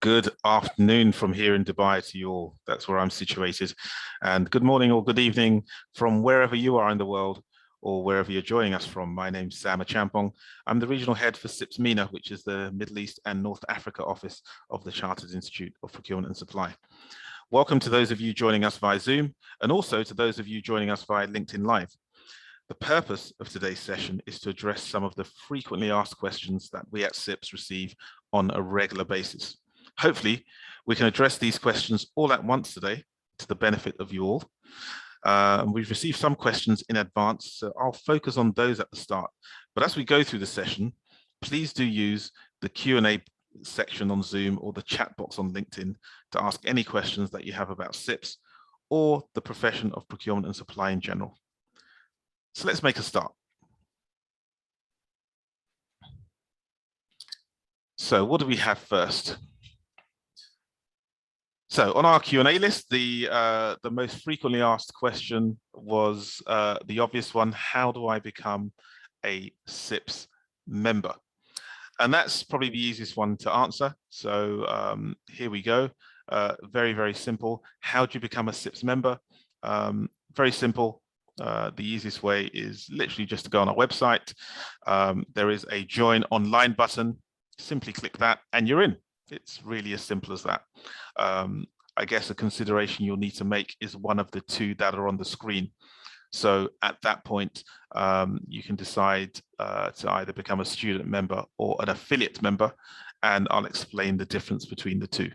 Good afternoon from here in Dubai to you all. That's where I'm situated. And good morning or good evening from wherever you are in the world or wherever you're joining us from. My name's Sam Achampong. I'm the regional head for CIPS MENA, which is the Middle East and North Africa office of the Chartered Institute of Procurement and Supply. Welcome to those of you joining us via Zoom and also to those of you joining us via LinkedIn Live. The purpose of today's session is to address some of the frequently asked questions that we at CIPS receive on a regular basis. Hopefully, we can address these questions all at once today to the benefit of you all. We've received some questions in advance, so I'll focus on those at the start. But as we go through the session, please do use the Q&A section on Zoom or the chat box on LinkedIn to ask any questions that you have about CIPS or the profession of procurement and supply in general. So let's make a start. So what do we have first? So on our Q&A list, the most frequently asked question was the obvious one: how do I become a CIPS member? And that's probably the easiest one to answer. So here we go. Very, very simple. How do you become a CIPS member? Very simple. The easiest way is literally just to go on our website. There is a join online button. Simply click that and you're in. It's really as simple as that. I guess a consideration you'll need to make is one of the two that are on the screen. So at that point, you can decide to either become a student member or an affiliate member, and I'll explain the difference between the two.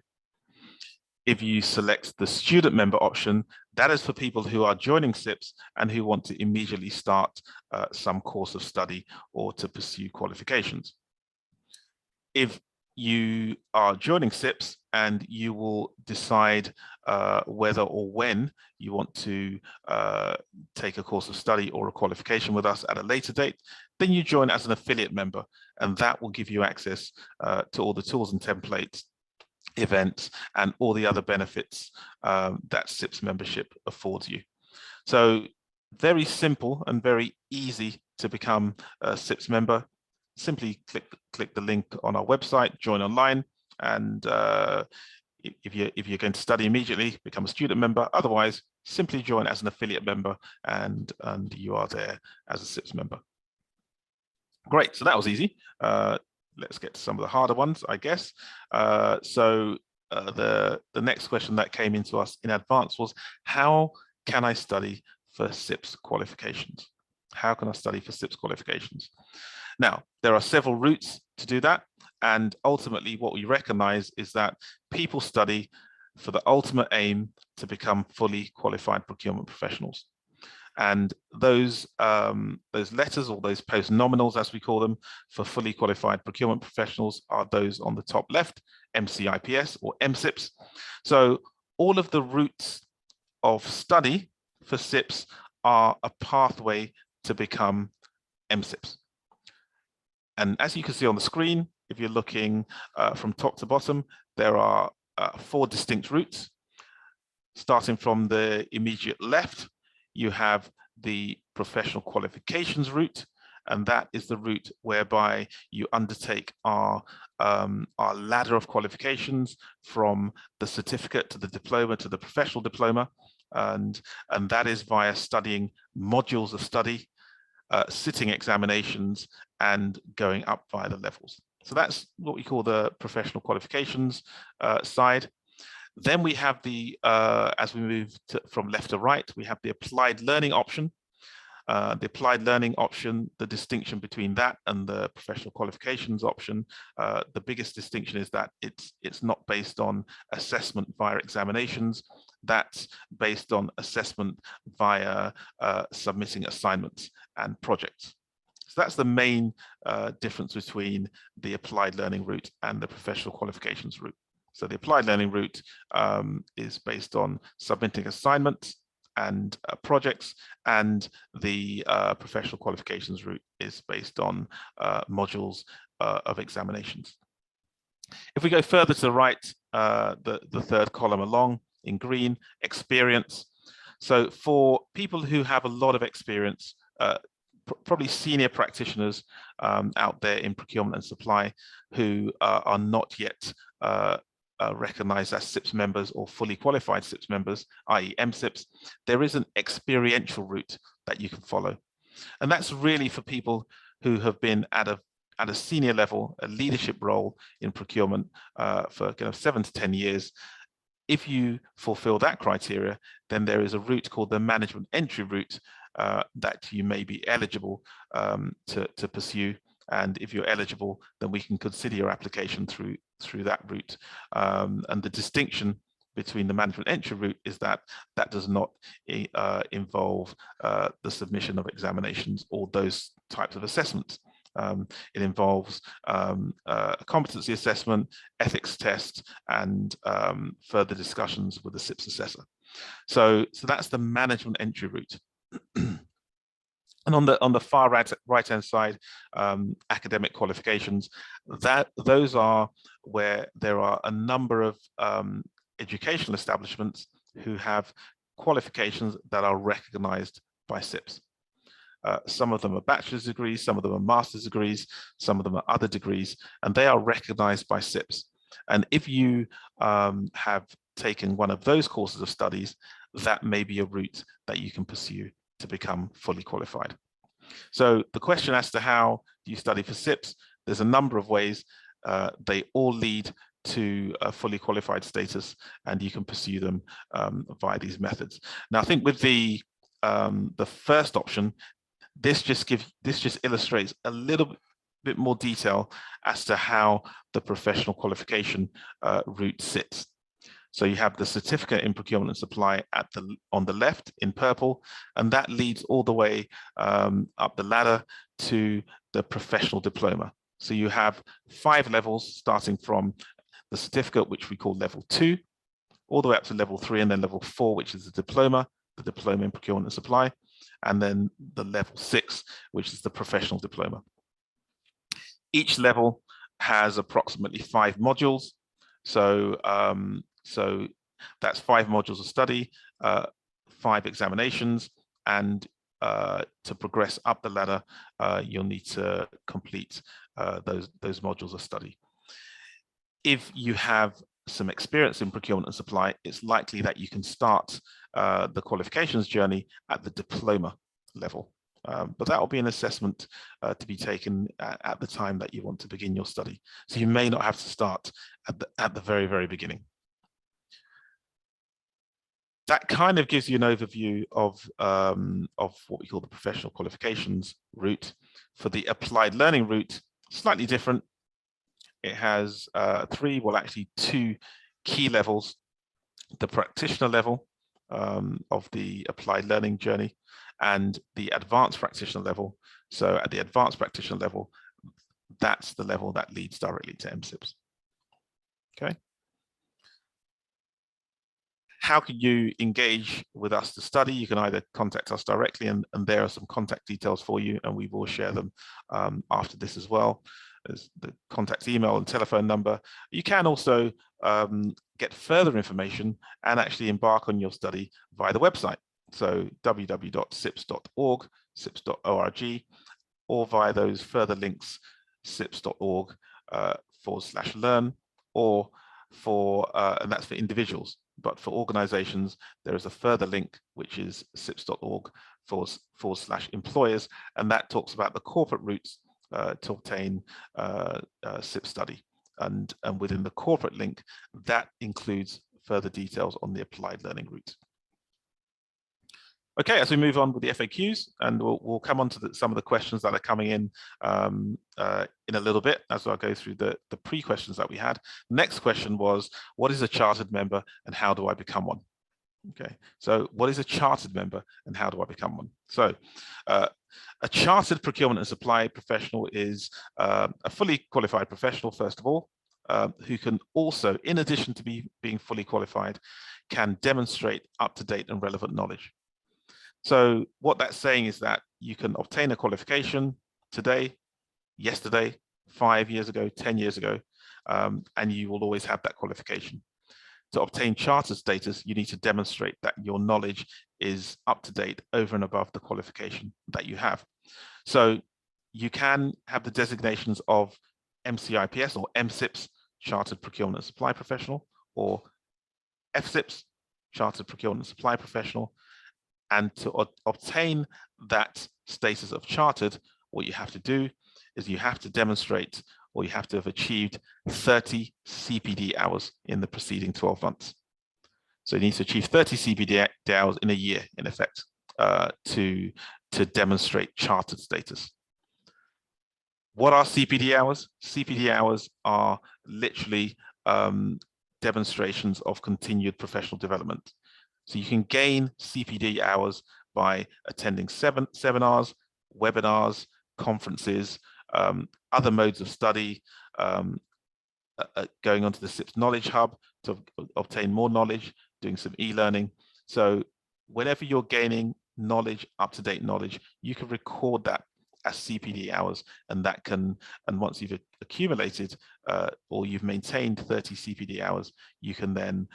If you select the student member option, that is for people who are joining CIPS and who want to immediately start some course of study or to pursue qualifications. If you are joining CIPS and you will decide whether or when you want to take a course of study or a qualification with us at a later date, then you join as an affiliate member, and that will give you access to all the tools and templates, events, and all the other benefits that CIPS membership affords you. So very simple and very easy to become a CIPS member. Simply click the link on our website, join online, and if you're going to study immediately, become a student member. Otherwise, simply join as an affiliate member, and you are there as a CIPS member. Great, so that was easy. Let's get to some of the harder ones, I guess. The next question that came into us in advance was, how can I study for CIPS qualifications? How can I study for CIPS qualifications? Now, there are several routes to do that. And ultimately, what we recognize is that people study for the ultimate aim to become fully qualified procurement professionals. And those letters, or those post-nominals, as we call them, for fully qualified procurement professionals are those on the top left, MCIPS or MCIPS. So all of the routes of study for CIPS are a pathway to become MCIPS. And as you can see on the screen, if you're looking from top to bottom, there are 4 distinct routes. Starting from the immediate left, you have the professional qualifications route, and that is the route whereby you undertake our ladder of qualifications from the certificate to the diploma to the professional diploma, and that is via studying modules of study, sitting examinations, and going up via the levels. So that's what we call the professional qualifications side. Then we have the, as we move from left to right, we have the applied learning option. The applied learning option, the distinction between that and the professional qualifications option, the biggest distinction is that it's not based on assessment via examinations. That's based on assessment via submitting assignments and projects. So that's the main difference between the applied learning route and the professional qualifications route. So the applied learning route is based on submitting assignments and projects, and the professional qualifications route is based on modules of examinations. If we go further to the right, the third column along in green, experience. So for people who have a lot of experience, probably senior practitioners out there in procurement and supply who are not yet recognized as CIPS members or fully qualified CIPS members, i.e. MCIPS, there is an experiential route that you can follow. And that's really for people who have been at a senior level, a leadership role in procurement for 7 to 10 years. If you fulfill that criteria, then there is a route called the management entry route that you may be eligible to pursue. And if you're eligible, then we can consider your application through that route. And the distinction between the management entry route is that that does not involve the submission of examinations or those types of assessments. It involves a competency assessment, ethics test, and further discussions with the CIPS assessor. So that's the management entry route. And on the far right-hand side, academic qualifications, those are where there are a number of educational establishments who have qualifications that are recognized by CIPS. Some of them are bachelor's degrees, some of them are master's degrees, some of them are other degrees, and they are recognized by CIPS. And if you have taken one of those courses of studies, that may be a route that you can pursue to become fully qualified. So the question as to how do you study for CIPS, there's a number of ways. They all lead to a fully qualified status, and you can pursue them via these methods. Now, I think with the first option, this just illustrates a little bit more detail as to how the professional qualification route sits. So you have the certificate in procurement and supply on the left in purple, and that leads all the way up the ladder to the professional diploma. So you have 5 levels starting from the certificate, which we call level 2, all the way up to level 3, and then level 4, which is the diploma in procurement and supply, and then the level 6, which is the professional diploma. Each level has approximately 5 modules. So that's 5 modules of study, 5 examinations, and to progress up the ladder, you'll need to complete those modules of study. If you have some experience in procurement and supply, it's likely that you can start the qualifications journey at the diploma level. But that will be an assessment to be taken at the time that you want to begin your study. So you may not have to start at the very, very beginning. That kind of gives you an overview of what we call the professional qualifications route. For the applied learning route, slightly different. It has 2 key levels: the practitioner level of the applied learning journey and the advanced practitioner level. So at the advanced practitioner level, that's the level that leads directly to MCIPS. Okay. How can you engage with us to study? You can either contact us directly, and there are some contact details for you, and we will share them after this as well. There's the contact email and telephone number. You can also get further information and actually embark on your study via the website. So www.cips.org, cips.org, or via those further links, cips.org/learn, or and that's for individuals. But for organizations, there is a further link, which is cips.org/employers, and that talks about the corporate routes to obtain CIPS study. And within the corporate link, that includes further details on the applied learning route. Okay, as we move on with the FAQs, and we'll come on to some of the questions that are coming in a little bit as I go through the pre-questions that we had. Next question was, what is a chartered member and how do I become one? Okay, so what is a chartered member and how do I become one? So a chartered procurement and supply professional is a fully qualified professional, first of all, who can also, in addition to being fully qualified, can demonstrate up-to-date and relevant knowledge. So what that's saying is that you can obtain a qualification today, yesterday, 5 years ago, 10 years ago, and you will always have that qualification. To obtain chartered status, you need to demonstrate that your knowledge is up to date over and above the qualification that you have. So you can have the designations of MCIPS or MCIPS Chartered Procurement and Supply Professional, or FCIPS, Chartered Procurement and Supply Professional. And to obtain that status of chartered, what you have to do is you have to demonstrate, or you have to have achieved 30 CPD hours in the preceding 12 months. So you need to achieve 30 CPD hours in a year, in effect, to demonstrate chartered status. What are CPD hours? CPD hours are literally demonstrations of continued professional development. So you can gain CPD hours by attending seminars, webinars, conferences, other modes of study, going onto the CIPS Knowledge Hub to obtain more knowledge, doing some e-learning. So whenever you're gaining knowledge, up-to-date knowledge, you can record that as CPD hours, and that can, and once you've accumulated or you've maintained 30 CPD hours, you can then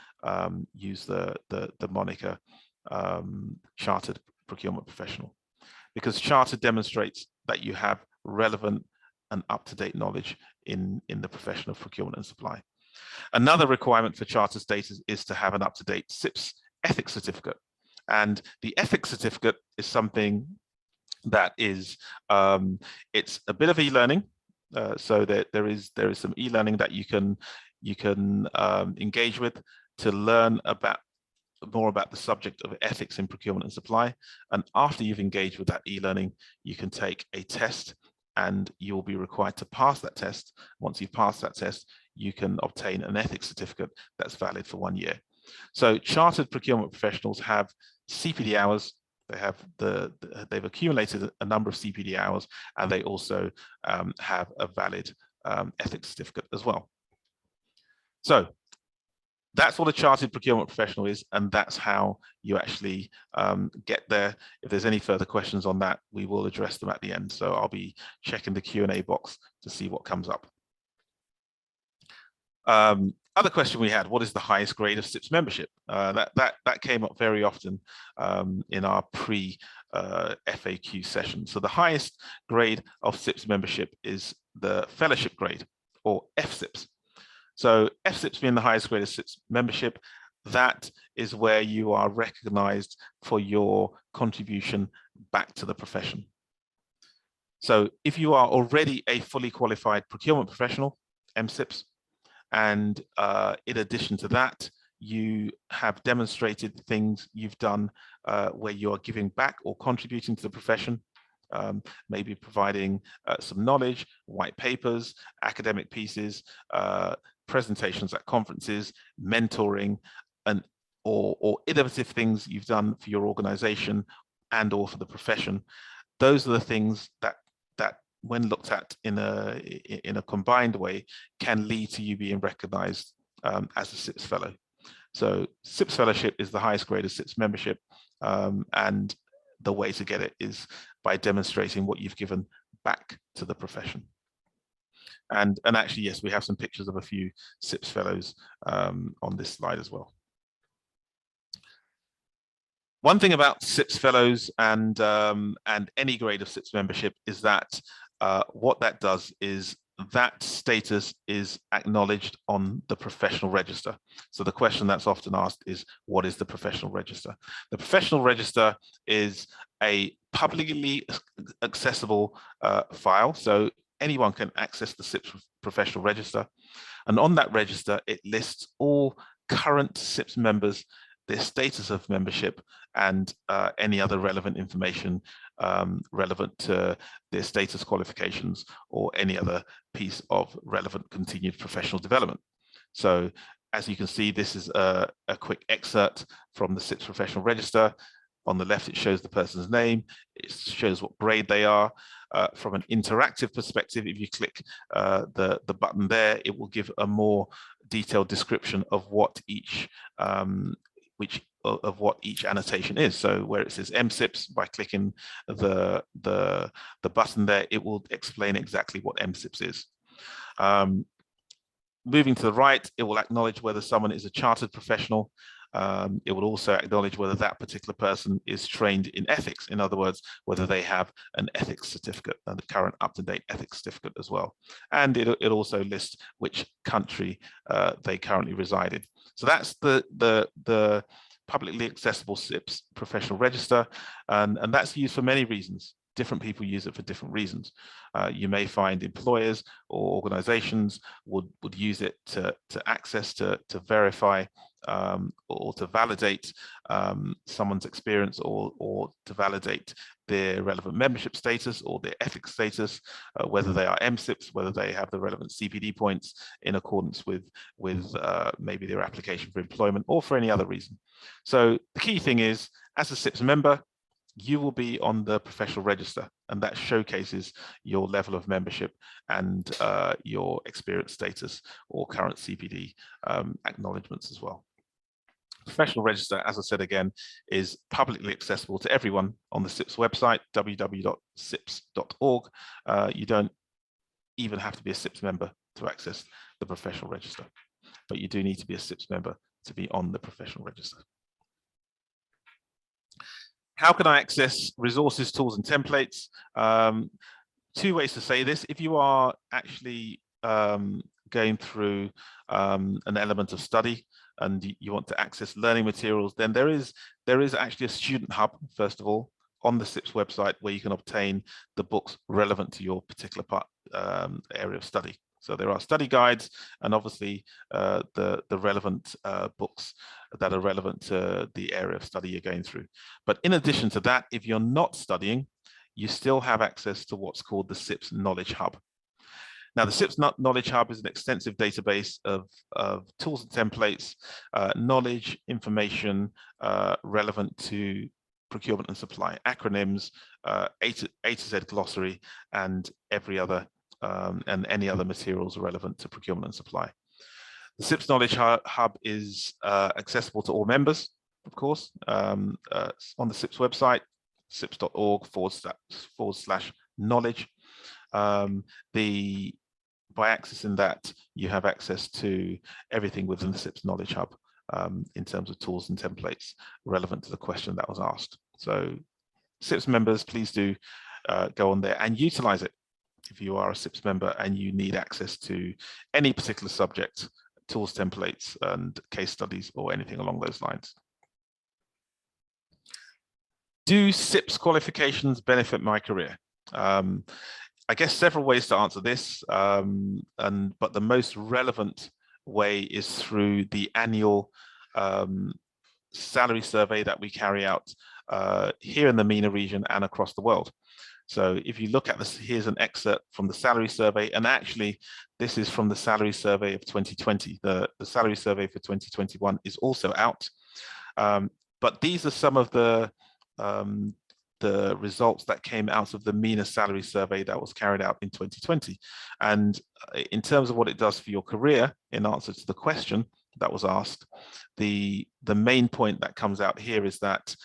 use the moniker Chartered Procurement Professional, because Chartered demonstrates that you have relevant and up-to-date knowledge in the profession of procurement and supply. Another requirement for Chartered status is to have an up-to-date CIPS ethics certificate, and the ethics certificate is something that is it's a bit of e-learning, so that there is some e-learning that you can engage with to learn more about the subject of ethics in procurement and supply. And after you've engaged with that e-learning, you can take a test, and you'll be required to pass that test. Once you've passed that test, you can obtain an ethics certificate that's valid for 1 year. So chartered procurement professionals have CPD hours. They've accumulated a number of CPD hours, and they also have a valid ethics certificate as well. So that's what a chartered procurement professional is, and that's how you actually get there. If there's any further questions on that, we will address them at the end. So I'll be checking the Q&A box to see what comes up. Other question we had: what is the highest grade of CIPS membership? That came up very often in our pre-FAQ session. So the highest grade of CIPS membership is the fellowship grade, or FCIPS. So FCIPS being the highest grade of CIPS membership, that is where you are recognized for your contribution back to the profession. So if you are already a fully qualified procurement professional, MCIPS, and in addition to that, you have demonstrated things you've done where you are giving back or contributing to the profession, maybe providing some knowledge, white papers, academic pieces, presentations at conferences, mentoring, and or innovative things you've done for your organization and or for the profession. Those are the things that when looked at in a combined way can lead to you being recognized as a CIPS fellow. So CIPS fellowship is the highest grade of CIPS membership, and the way to get it is by demonstrating what you've given back to the profession. And actually, yes, we have some pictures of a few CIPS fellows on this slide as well. One thing about CIPS fellows and any grade of CIPS membership is that what that does is that status is acknowledged on the professional register. So the question that's often asked is, what is the professional register? The professional register is a publicly accessible file. So anyone can access the CIPS professional register. And on that register, it lists all current CIPS members, their status of membership, and any other relevant information relevant to their status qualifications or any other piece of relevant continued professional development. So as you can see, this is a quick excerpt from the CIPS professional register. On the left, it shows the person's name. It shows what grade they are. From an interactive perspective, if you click the button there, it will give a more detailed description of what each annotation is. So where it says MCIPS, by clicking the button there, it will explain exactly what MCIPS is. Moving to the right, it will acknowledge whether someone is a chartered professional. It will also acknowledge whether that particular person is trained in ethics. In other words, whether they have an ethics certificate and the current up-to-date ethics certificate as well. And it also lists which country they currently reside in. So that's the publicly accessible CIPS professional register, and that's used for many reasons. Different people use it for different reasons. You may find employers or organizations would use it to access, to verify or to validate someone's experience, or to validate their relevant membership status or their ethics status, whether they are MCIPS, whether they have the relevant CPD points in accordance with maybe their application for employment, or for any other reason. So the key thing is, as a CIPS member, you will be on the professional register, and that showcases your level of membership and your experience status or current CPD acknowledgements as well. Professional register, as I said again, is publicly accessible to everyone on the CIPS website, www.cips.org. You don't even have to be a CIPS member to access the professional register, but you do need to be a CIPS member to be on the professional register. How can I access resources, tools, and templates? Two ways to say this. If you are actually going through an element of study and you want to access learning materials, then there is actually a student hub, first of all, on the CIPS website, where you can obtain the books relevant to your particular area of study. So there are study guides, and obviously the relevant books that are relevant to the area of study you're going through. But in addition to that, if you're not studying, you still have access to what's called the CIPS Knowledge Hub. Now, the CIPS Knowledge Hub is an extensive database of tools and templates, knowledge, information relevant to procurement and supply, acronyms, A to Z glossary, and every other and any other materials relevant to procurement and supply. The CIPS Knowledge Hub is accessible to all members, of course, on the CIPS website, cips.org/knowledge. By accessing that, you have access to everything within the CIPS Knowledge Hub in terms of tools and templates relevant to the question that was asked. So CIPS members, please do go on there and utilize it if you are a CIPS member and you need access to any particular subject, tools, templates, and case studies, or anything along those lines. Do CIPS qualifications benefit my career? I guess several ways to answer this, but the most relevant way is through the annual salary survey that we carry out here in the MENA region and across the world. So if you look at this, here's an excerpt from the salary survey, and actually this is from the salary survey of 2020. The salary survey for 2021 is also out, but these are some of the results that came out of the MENA salary survey that was carried out in 2020. And in terms of what it does for your career, in answer to the question that was asked, the main point that comes out here is that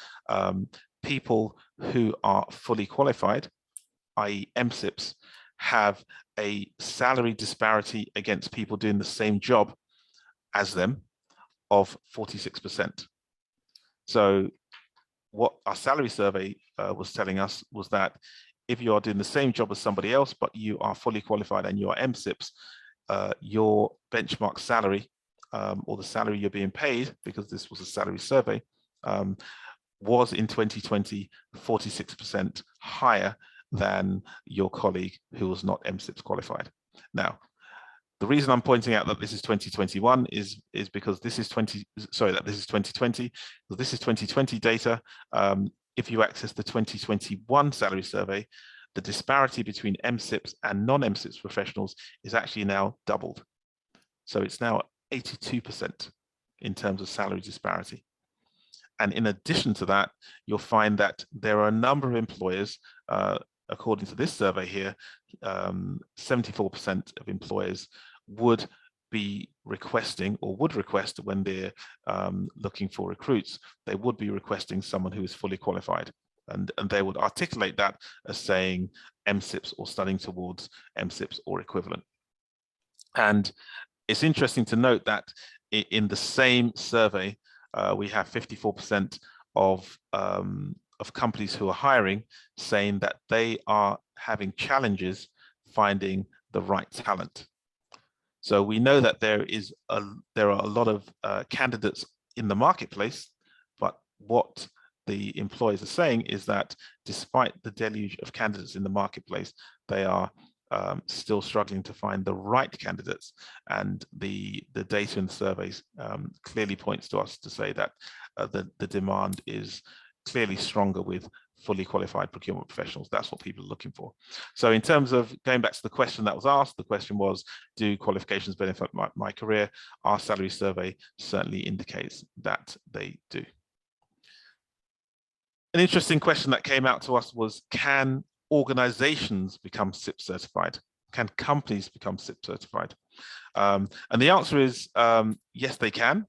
people who are fully qualified, i.e. MCIPS, have a salary disparity against people doing the same job as them of 46%. So what our salary survey was telling us was that if you are doing the same job as somebody else, but you are fully qualified and you are MCIPS, your benchmark salary or the salary you're being paid, because this was a salary survey, was in 2020 46% higher than your colleague who was not MCIPS qualified. Now, the reason I'm pointing out that this is 2021 is because this is 2020. So this is 2020 data. If you access the 2021 salary survey, the disparity between MCIPS and non-MCIPS professionals is actually now doubled. So it's now 82% in terms of salary disparity. And in addition to that, you'll find that there are a number of employers, according to this survey here, 74% of employers would be requesting, or would request when they're looking for recruits, they would be requesting someone who is fully qualified. And they would articulate that as saying MCIPS or studying towards MCIPS or equivalent. And it's interesting to note that in the same survey, we have 54% of companies who are hiring saying that they are having challenges finding the right talent. So we know that there are a lot of candidates in the marketplace, but what the employers are saying is that despite the deluge of candidates in the marketplace, they are still struggling to find the right candidates. And the data in the surveys clearly points to us to say that the demand is clearly stronger with fully qualified procurement professionals. That's what people are looking for. So in terms of going back to the question that was asked, the question was, do qualifications benefit my career? Our salary survey certainly indicates that they do. An interesting question that came out to us was, can organizations become CIPS certified? Can companies become CIPS certified? And the answer is yes, they can.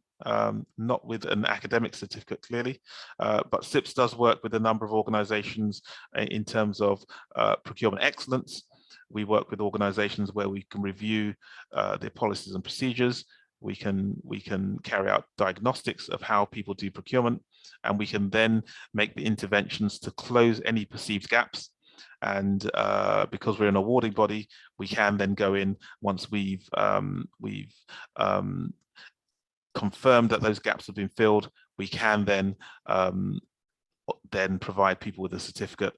Not with an academic certificate, clearly, but CIPS does work with a number of organizations in terms of procurement excellence. We work with organizations where we can review their policies and procedures. We can carry out diagnostics of how people do procurement, and we can then make the interventions to close any perceived gaps. And because we're an awarding body, we can then go in once we've confirmed that those gaps have been filled. We can then provide people with a certificate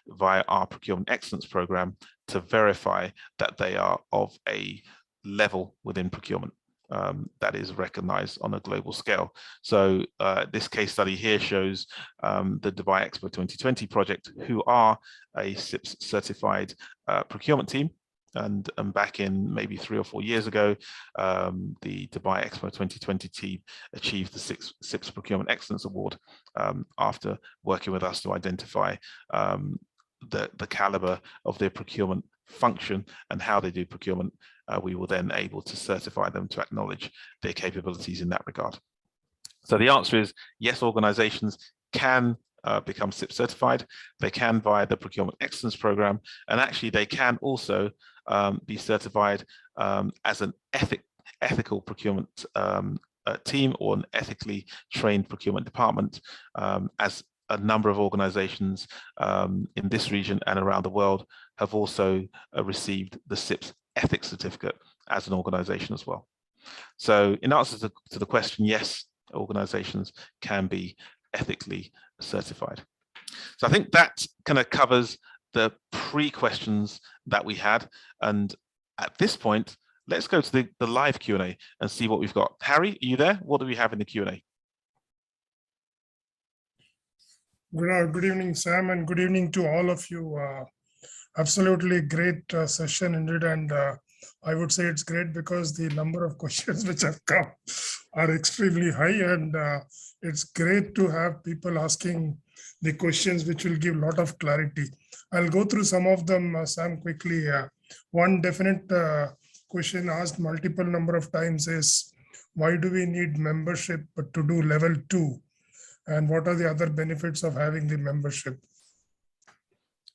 via our procurement excellence program to verify that they are of a level within procurement that is recognized on a global scale. So this case study here shows the Dubai Expo 2020 project, who are a CIPS certified procurement team. And back in maybe 3 or 4 years ago, the Dubai Expo 2020 team achieved the CIPS Procurement Excellence Award after working with us to identify the caliber of their procurement function and how they do procurement. We were then able to certify them to acknowledge their capabilities in that regard. So the answer is yes, organizations can become CIPS certified. They can via the Procurement Excellence Program, and actually they can also be certified as an ethical procurement team or an ethically trained procurement department, as a number of organizations in this region and around the world have also received the CIPS ethics certificate as an organization as well. So in answer to the question, yes, organizations can be ethically certified. So I think that kind of covers the pre-questions that we had. And at this point, let's go to the live Q&A and see what we've got. Harry, are you there? What do we have in the Q&A? Good evening, Sam, and good evening to all of you. Absolutely great session indeed, and I would say it's great because the number of questions which have come are extremely high, and it's great to have people asking the questions which will give a lot of clarity. I'll go through some of them, Sam, quickly. One definite question asked multiple number of times is, why do we need membership to do level 2? And what are the other benefits of having the membership?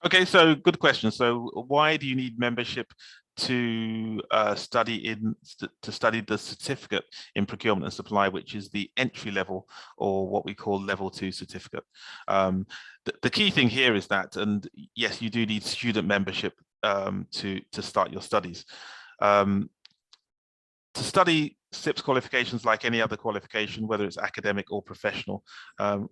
Okay, so good question. So why do you need membership to study the certificate in procurement and supply, which is the entry level, or what we call level 2 certificate? The key thing here is that, and yes, you do need student membership to start your studies. To study CIPS qualifications, like any other qualification, whether it's academic or professional,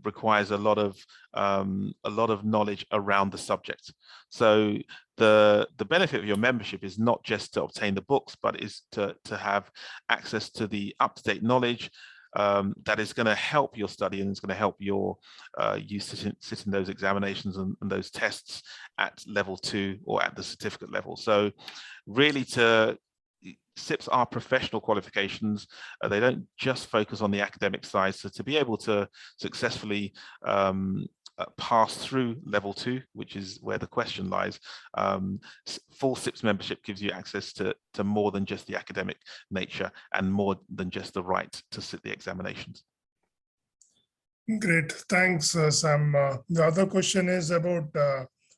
requires a lot of knowledge around the subject. So the benefit of your membership is not just to obtain the books, but is to have access to the up-to-date knowledge that is going to help your study, and it's going to help you sit in those examinations and those tests at level 2 or at the certificate level. So really, CIPS are professional qualifications. They don't just focus on the academic side. So to be able to successfully pass through level 2, which is where the question lies, full CIPS membership gives you access to more than just the academic nature and more than just the right to sit the examinations. Great, thanks, Sam. The other question is about,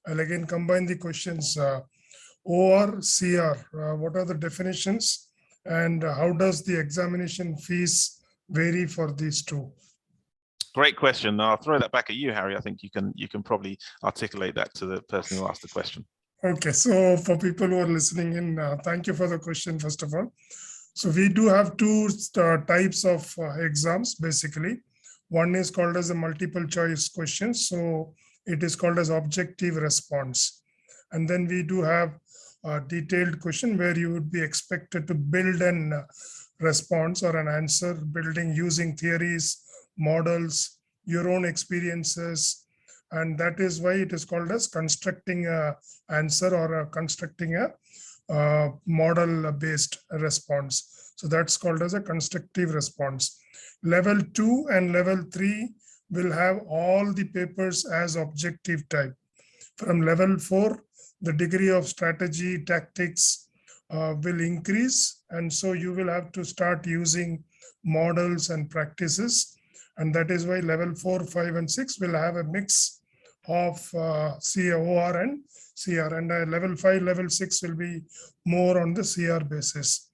I'll again combine the questions. OR, CR, what are the definitions, and how does the examination fees vary for these two? Great question. I'll throw that back at you, Harry. I think you can probably articulate that to the person who asked the question. Okay, so for people who are listening in, thank you for the question, first of all. So we do have two types of exams, basically. One is called as a multiple choice question. So it is called as objective response. And then we do have a detailed question where you would be expected to build an response or an answer, building using theories, models, your own experiences. And that is why it is called as constructing a answer or constructing a model-based response. So that's called as a constructive response. Level 2 and level 3 will have all the papers as objective type. From level 4, the degree of strategy, tactics will increase. And so you will have to start using models and practices. And that is why level 4, 5, and 6 will have a mix of COR and CR. And level 5, level 6 will be more on the CR basis.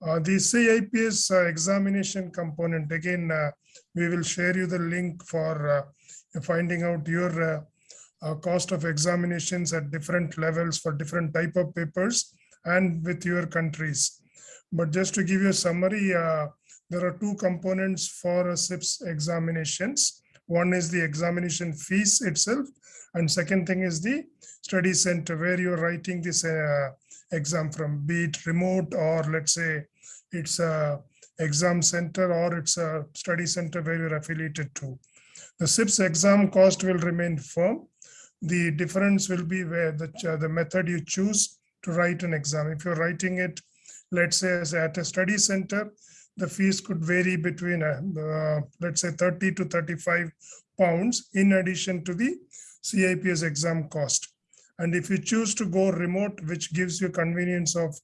The CIPS examination component, again, we will share you the link for finding out your cost of examinations at different levels for different type of papers and with your countries. But just to give you a summary, there are two components for CIPS examinations. One is the examination fees itself, and second thing is the study center where you're writing this exam from, be it remote or let's say it's a exam center or it's a study center where you're affiliated to. The CIPS exam cost will remain firm. The difference will be where the method you choose to write an exam. If you're writing it, let's say as at a study center, the fees could vary between, let's say 30 to 35 pounds in addition to the CIPS exam cost. And if you choose to go remote, which gives you convenience of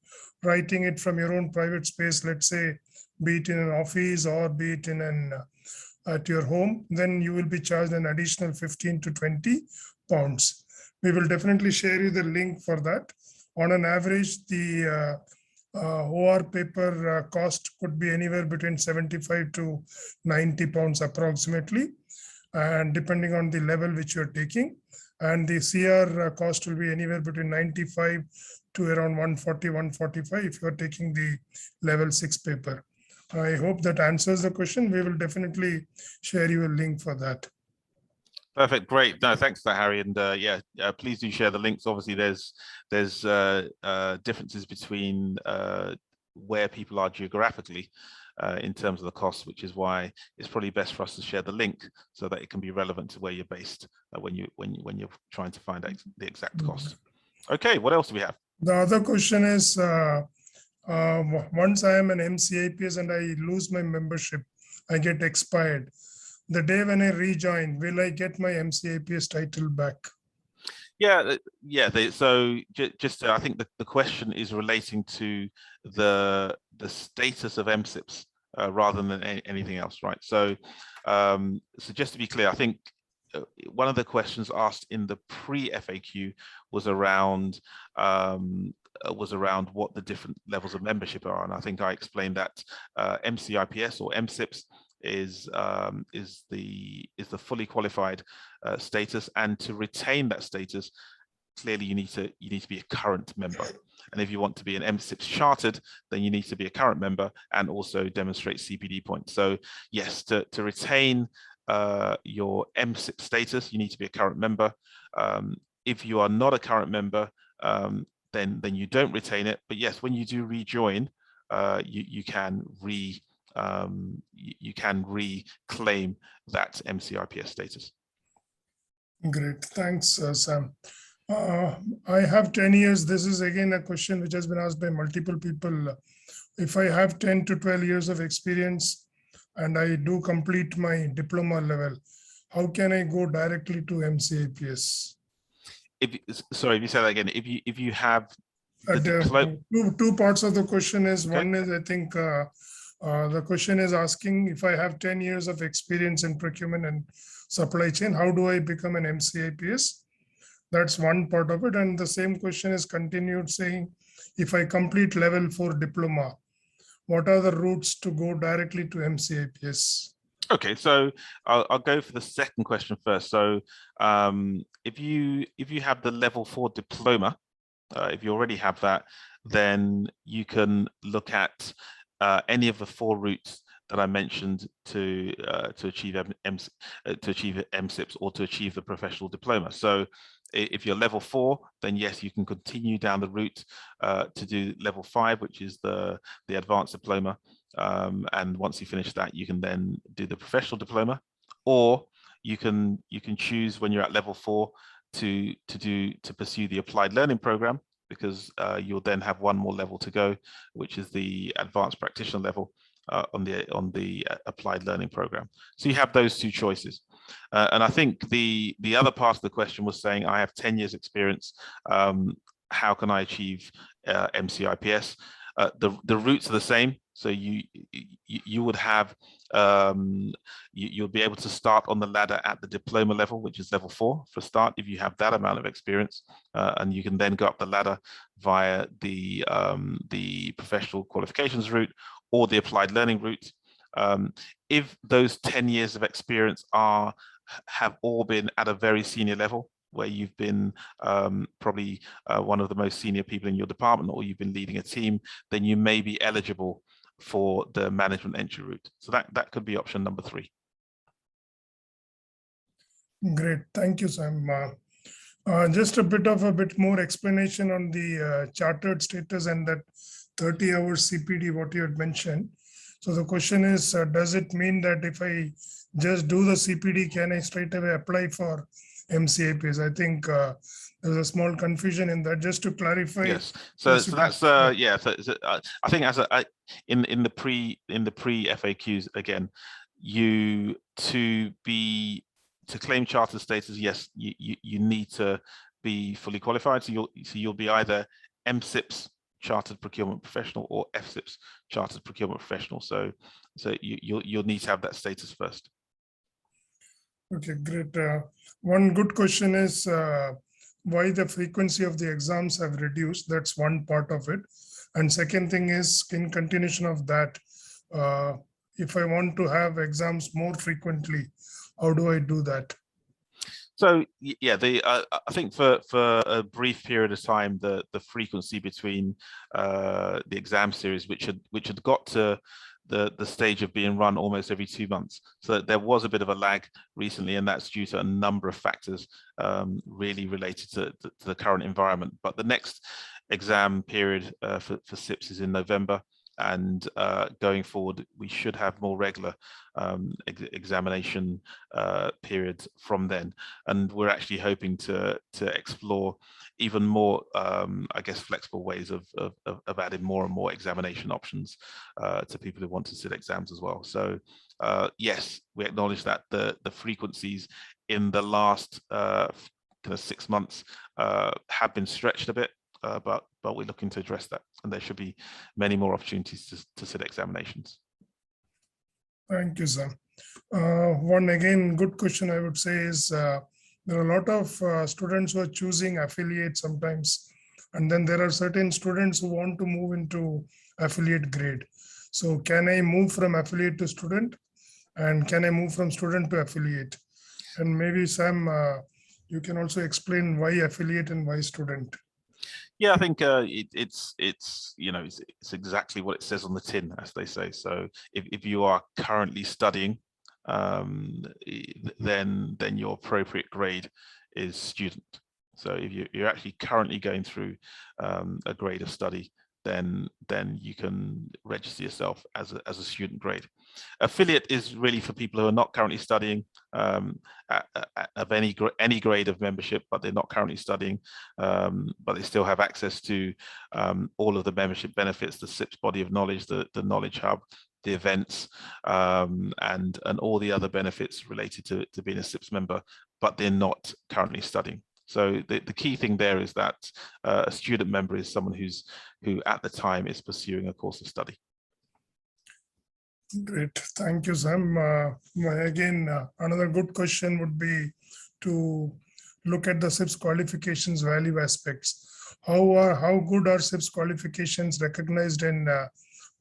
writing it from your own private space, let's say, be it in an office or be it in at your home, then you will be charged an additional 15 to 20 pounds. We will definitely share you the link for that. On an average, the OR paper cost could be anywhere between 75 to 90 pounds approximately, and depending on the level which you're taking. And the CR cost will be anywhere between 95 to around 140, 145 if you're taking the level 6 paper. I hope that answers the question. We will definitely share you a link for that. Perfect, great. No, thanks for that, Harry. And please do share the links. Obviously, there's differences between where people are geographically in terms of the cost, which is why it's probably best for us to share the link so that it can be relevant to where you're based when you're trying to find out the exact cost. Okay, what else do we have? The other question is, once I am an MCIPS and I lose my membership, I get expired. The day when I rejoin, will I get my MCIPS title back? Yeah. So just I think the question is relating to the status of MCIPS rather than anything else, right? So so just to be clear, I think one of the questions asked in the pre-FAQ was around what the different levels of membership are, and I think I explained that MCIPS or MCIPS is the fully qualified status, and to retain that status, clearly you need to be a current member. And if you want to be an CIPS Chartered, then you need to be a current member and also demonstrate CPD points. So yes, to retain your CIPS status, you need to be a current member. If you are not a current member, then you don't retain it. But yes, when you do rejoin, you can reclaim that MCIPS status. Great, thanks, Sam. I have 10 years. This is again a question which has been asked by multiple people. If I have 10 to 12 years of experience and I do complete my diploma level, how can I go directly to MCIPS? Sorry, if you say that again, if you have two parts of the question is, okay. One is, I think the question is asking, if I have 10 years of experience in procurement and supply chain, how do I become an MCIPS? That's one part of it. And the same question is continued saying, if I complete level 4 diploma, what are the routes to go directly to MCIPS? Okay, so I'll go for the second question first. So if you have the level 4 diploma, if you already have that, then you can look at any of the 4 routes that I mentioned to achieve MSIPS or to achieve the professional diploma. So if you're level 4, then yes, you can continue down the route to do level 5, which is the advanced diploma. And once you finish that, you can then do the professional diploma, or you can choose when you're at level 4 to pursue the applied learning program, because you'll then have one more level to go, which is the advanced practitioner level on the applied learning program. So you have those 2 choices. And I think the other part of the question was saying, I have 10 years experience. How can I achieve MCIPS? The routes are the same. So you would have you'll be able to start on the ladder at the diploma level, which is level 4 for start, if you have that amount of experience, and you can then go up the ladder via the professional qualifications route or the applied learning route. If those 10 years of experience have all been at a very senior level, where you've been probably one of the most senior people in your department, or you've been leading a team, then you may be eligible for the management entry route. So that could be option number 3. Great, thank you, Sam. Just a bit more explanation on the chartered status and that 30 hours CPD, what you had mentioned. So the question is, does it mean that if I just do the CPD, can I straight away apply for MCIPS? I think there's a small confusion in that. Just to clarify. Yes. So that's yeah. So I think in the pre FAQs again, to claim charter status, yes, you need to be fully qualified. So you'll be either MSIPS Chartered Procurement Professional or FCIPS Chartered Procurement Professional. So you'll need to have that status first. Okay, great. One good question is why the frequency of the exams have reduced. That's one part of it. And second thing is, in continuation of that, if I want to have exams more frequently, how do I do that? So yeah, I think for a brief period of time, the frequency between the exam series, which had got to the stage of being run almost every 2 months. So there was a bit of a lag recently, and that's due to a number of factors really related to the current environment. But the next exam period for CIPS is in November. And going forward, we should have more regular examination periods from then. And we're actually hoping to explore even more, I guess, flexible ways of adding more and more examination options to people who want to sit exams as well. So yes, we acknowledge that the frequencies in the last kind of 6 months have been stretched a bit. But we're looking to address that, and there should be many more opportunities to sit examinations. Thank you, sir. One again good question I would say is there are a lot of students who are choosing affiliate sometimes, and then there are certain students who want to move into affiliate grade. So can I move from affiliate to student, and can I move from student to affiliate? And maybe Sam, you can also explain why affiliate and why student. Yeah, I think it's exactly what it says on the tin, as they say. So if you are currently studying, then your appropriate grade is student. So if you're actually currently going through a grade of study, then you can register yourself as a student grade. Affiliate is really for people who are not currently studying of any grade of membership, but they're not currently studying, but they still have access to all of the membership benefits, the CIPS body of knowledge, the knowledge hub, the events, and all the other benefits related to being a CIPS member, but they're not currently studying. So the key thing there is that a student member is someone who at the time is pursuing a course of study. Great, thank you, Sam. Again, another good question would be to look at the CIPS qualifications value aspects. How good are CIPS qualifications recognized in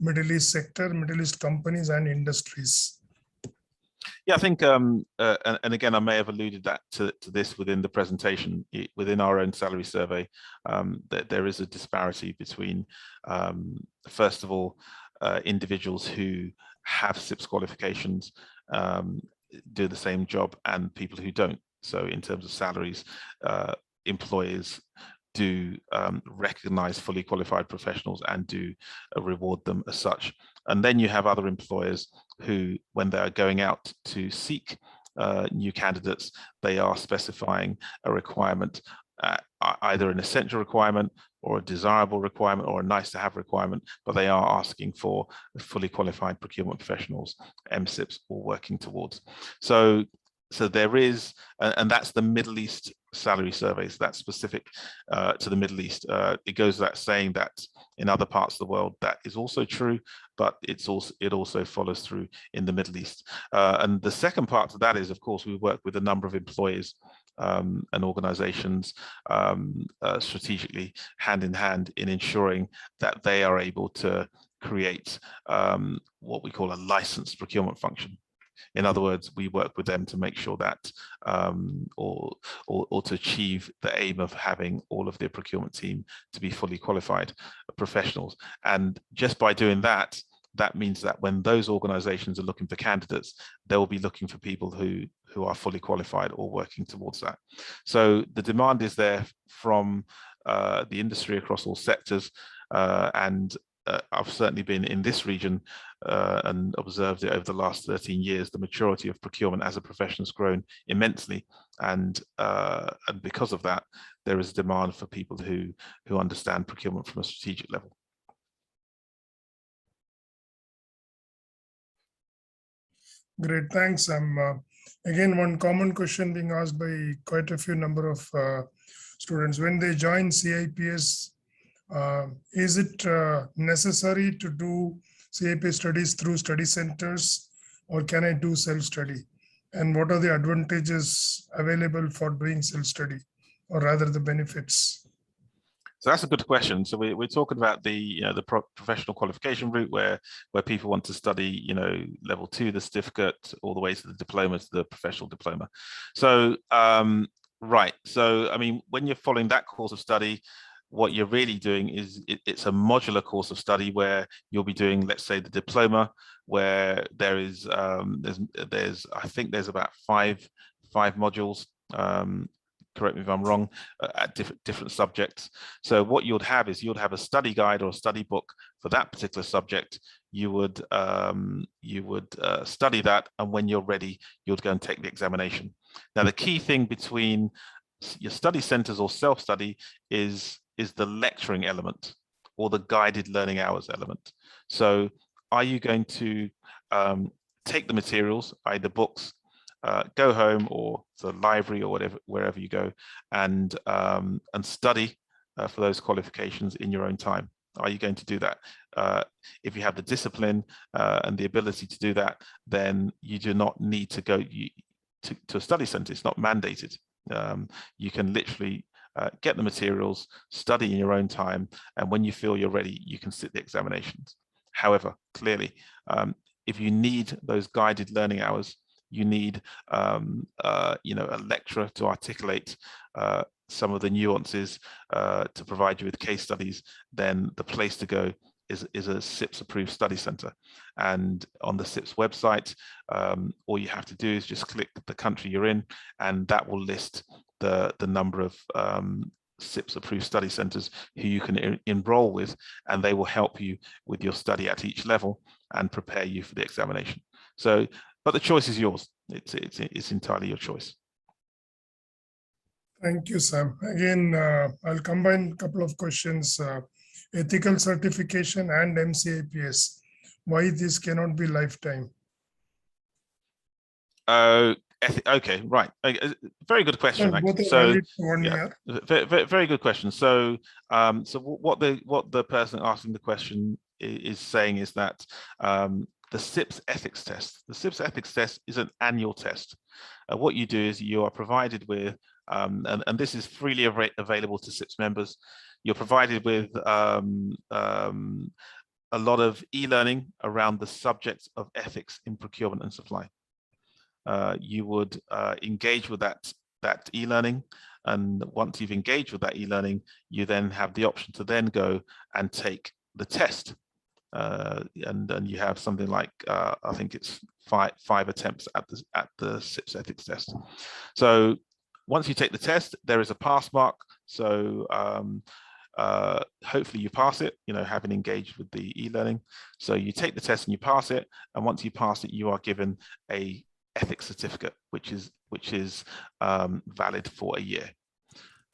Middle East sector, Middle East companies and industries? Yeah, I think, and again, I may have alluded to this within the presentation. Within our own salary survey, that there is a disparity between, first of all, individuals who have CIPS qualifications, do the same job, and people who don't. So in terms of salaries, employers do recognize fully qualified professionals and do reward them as such. And then you have other employers who, when they're going out to seek new candidates, they are specifying a requirement, either an essential requirement or a desirable requirement or a nice to have requirement, but they are asking for fully qualified procurement professionals, MSIPs, or working towards. So there is, and that's the Middle East salary surveys, that's specific to the Middle East. It goes without saying that in other parts of the world that is also true, but it also follows through in the Middle East. And the second part of that is, of course, we work with a number of employers and organizations strategically hand in hand in ensuring that they are able to create what we call a licensed procurement function. In other words, we work with them to make sure that, or to achieve the aim of having all of their procurement team to be fully qualified professionals. And just by doing that, that means that when those organizations are looking for candidates, they'll be looking for people who are fully qualified or working towards that. So the demand is there from the industry across all sectors, and I've certainly been in this region and observed it over the last 13 years. The maturity of procurement as a profession has grown immensely, and because of that, there is a demand for people who understand procurement from a strategic level. Great, thanks. Again, one common question being asked by quite a few number of students when they join CIPS. Is it necessary to do CIPS studies through study centers, or can I do self-study? And what are the advantages available for doing self-study, or rather the benefits? So that's a good question. So we're talking about the professional qualification route where people want to study level 2, the certificate, all the way to the diploma, to the professional diploma. So right. So I mean, when you're following that course of study, what you're really doing is it's a modular course of study where you'll be doing, let's say, the diploma, where there is I think there's about five modules. Correct me if I'm wrong, at different subjects. So what you'd have is you'd have a study guide or a study book for that particular subject. You would study that, and when you're ready, you'd go and take the examination. Now, the key thing between your study centers or self-study is the lecturing element or the guided learning hours element. So are you going to take the materials, either books, go home or the library or wherever you go, and study for those qualifications in your own time? Are you going to do that? If you have the discipline and the ability to do that, then you do not need to go to a study center. It's not mandated. You can literally get the materials, study in your own time, and when you feel you're ready, you can sit the examinations. However, clearly, if you need those guided learning hours, you need a lecturer to articulate some of the nuances, to provide you with case studies, then the place to go is a CIPS approved study center. And on the CIPS website, all you have to do is just click the country you're in, and that will list the number of CIPS approved study centers who you can enroll with, and they will help you with your study at each level and prepare you for the examination. So, but the choice is yours. It's entirely your choice. Thank you, Sam. Again, I'll combine a couple of questions. Ethical certification and MCIPS. Why this cannot be lifetime? Okay, right. Very good question. So, yeah, very good question. So, what the person asking the question is saying is that the CIPS ethics test. The CIPS ethics test is an annual test. What you do is you are provided with, and this is freely available to CIPS members. You're provided with a lot of e-learning around the subject of ethics in procurement and supply. you would engage with that e-learning. And once you've engaged with that e-learning, you then have the option to then go and take the test. And then you have something like, I think it's five attempts at the CIPS ethics test. So once you take the test, there is a pass mark. So hopefully you pass it, having engaged with the e-learning. So you take the test and you pass it. And once you pass it, you are given a ethics certificate, which is valid for a year.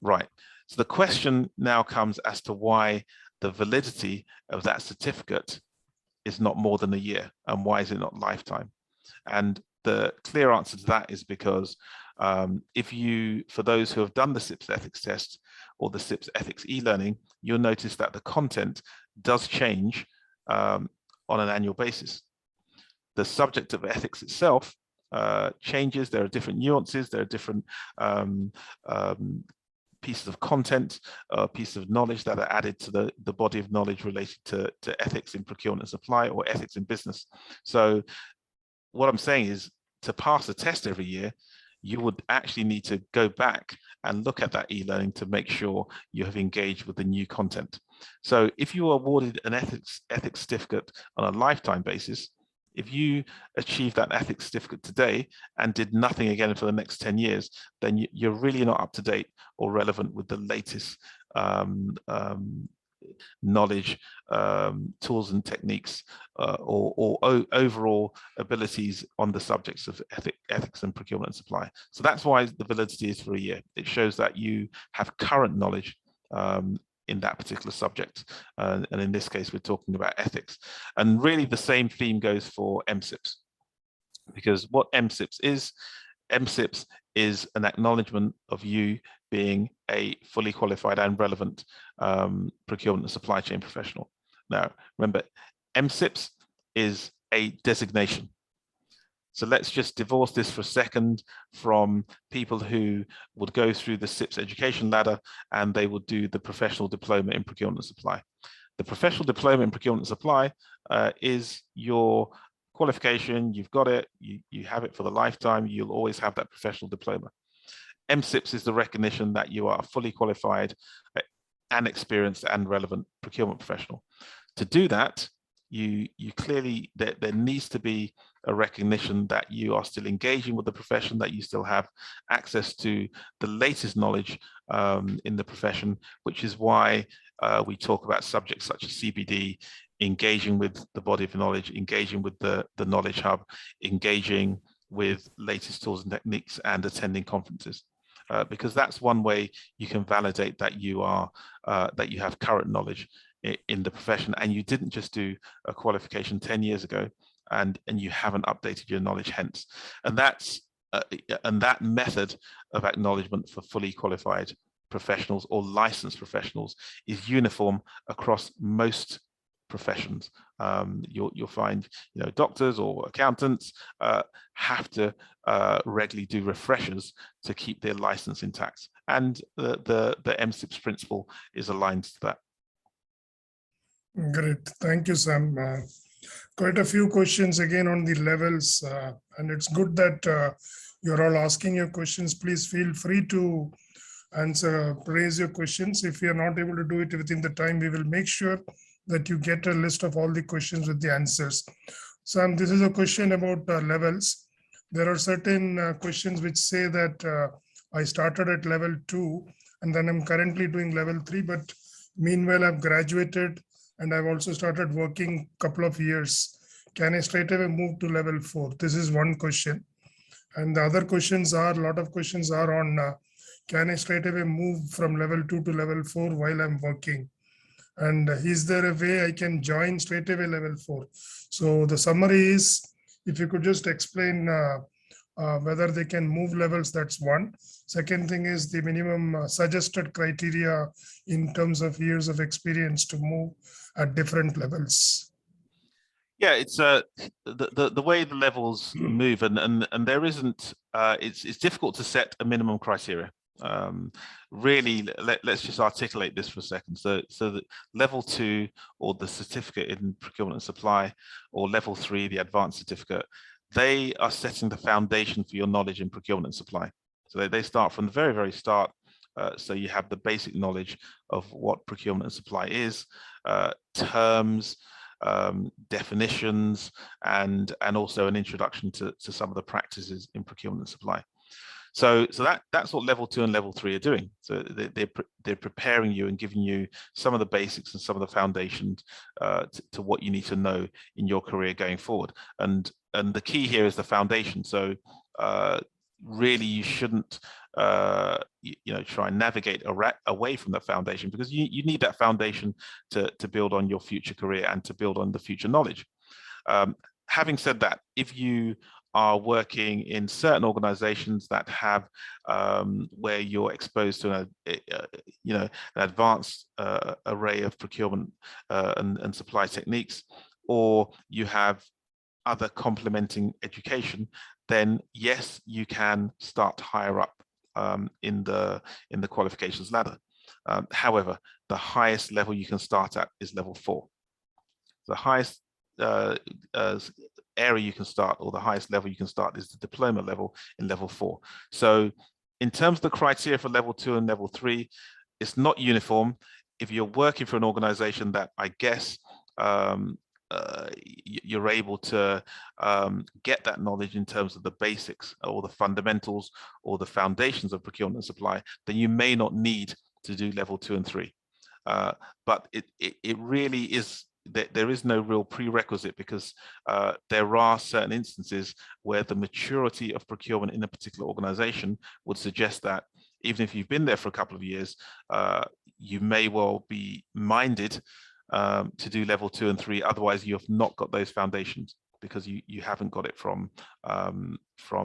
Right. So the question now comes as to why the validity of that certificate is not more than a year, and why is it not lifetime? And the clear answer to that is because for those who have done the CIPS ethics test or the CIPS ethics e-learning, you'll notice that the content does change on an annual basis. The subject of ethics itself changes. There are different nuances. There are different pieces of content, pieces of knowledge that are added to the body of knowledge related to ethics in procurement and supply, or ethics in business. So what I'm saying is, to pass a test every year, you would actually need to go back and look at that e-learning to make sure you have engaged with the new content. So if you are awarded an ethics certificate on a lifetime basis, if you achieve that ethics certificate today and did nothing again for the next 10 years, then you're really not up to date or relevant with the latest knowledge, tools and techniques, or overall abilities on the subjects of ethics and procurement and supply. So that's why the validity is for a year. It shows that you have current knowledge in that particular subject. And in this case, we're talking about ethics. And really the same theme goes for MCIPS, because what MCIPS is an acknowledgement of you being a fully qualified and relevant procurement and supply chain professional. Now, remember, MCIPS is a designation. So let's just divorce this for a second from people who would go through the CIPS education ladder and they would do the professional diploma in procurement and supply. The professional diploma in procurement and supply is your qualification. You've got it, you have it for the lifetime, you'll always have that professional diploma. MCIPS is the recognition that you are a fully qualified and experienced and relevant procurement professional. To do that, you clearly, there needs to be a recognition that you are still engaging with the profession, that you still have access to the latest knowledge in the profession, which is why we talk about subjects such as CPD, engaging with the body of knowledge, engaging with the knowledge hub, engaging with latest tools and techniques, and attending conferences. Because that's one way you can validate that you have current knowledge in the profession, and you didn't just do a qualification 10 years ago and you haven't updated your knowledge hence. And that method of acknowledgement for fully qualified professionals or licensed professionals is uniform across most professions. You'll find, doctors or accountants have to regularly do refreshers to keep their license intact, and the MCIPS principle is aligned to that. Great, thank you, Sam. Quite a few questions again on the levels, and it's good that you're all asking your questions. Please feel free to raise your questions. If we are not able to do it within the time, we will make sure that you get a list of all the questions with the answers. Sam, this is a question about levels. There are certain questions which say that I started at level 2 and then I'm currently doing level 3, but meanwhile I've graduated and I've also started working a couple of years. Can I straight away move to level 4? This is one question. And the other questions are, a lot of questions are on, can I straight away move from level 2 to level 4 while I'm working? And is there a way I can join straight away level 4? So the summary is, if you could just explain whether they can move levels, that's one. Second thing is the minimum suggested criteria in terms of years of experience to move at different levels. Yeah, it's the way the levels move, and there isn't. It's difficult to set a minimum criteria. Really, let's just articulate this for a second. So that level 2, or the certificate in procurement and supply, or level 3, the advanced certificate, they are setting the foundation for your knowledge in procurement and supply. So they start from the very, very start. So you have the basic knowledge of what procurement and supply is, terms, definitions, and also an introduction to some of the practices in procurement and supply. So that's what level 2 and level 3 are doing. So they're preparing you and giving you some of the basics and some of the foundations to what you need to know in your career going forward. And the key here is the foundation. So really, you shouldn't try and navigate away from that foundation, because you need that foundation to build on your future career and to build on the future knowledge. Having said that, if you are working in certain organizations that have where you're exposed to an advanced array of procurement and supply techniques, or you have other complementing education, then yes, you can start higher up in the qualifications ladder. However, the highest level you can start at is level 4. The highest area you can start, or the highest level you can start, is the diploma level in level 4. So in terms of the criteria for level 2 and level 3, it's not uniform. If you're working for an organization that, I guess, you're able to get that knowledge in terms of the basics or the fundamentals or the foundations of procurement and supply, then you may not need to do level 2 and 3. But it really is, there is no real prerequisite, because there are certain instances where the maturity of procurement in a particular organization would suggest that even if you've been there for a couple of years, you may well be minded to do level 2 and 3. Otherwise, you have not got those foundations, because you haven't got it from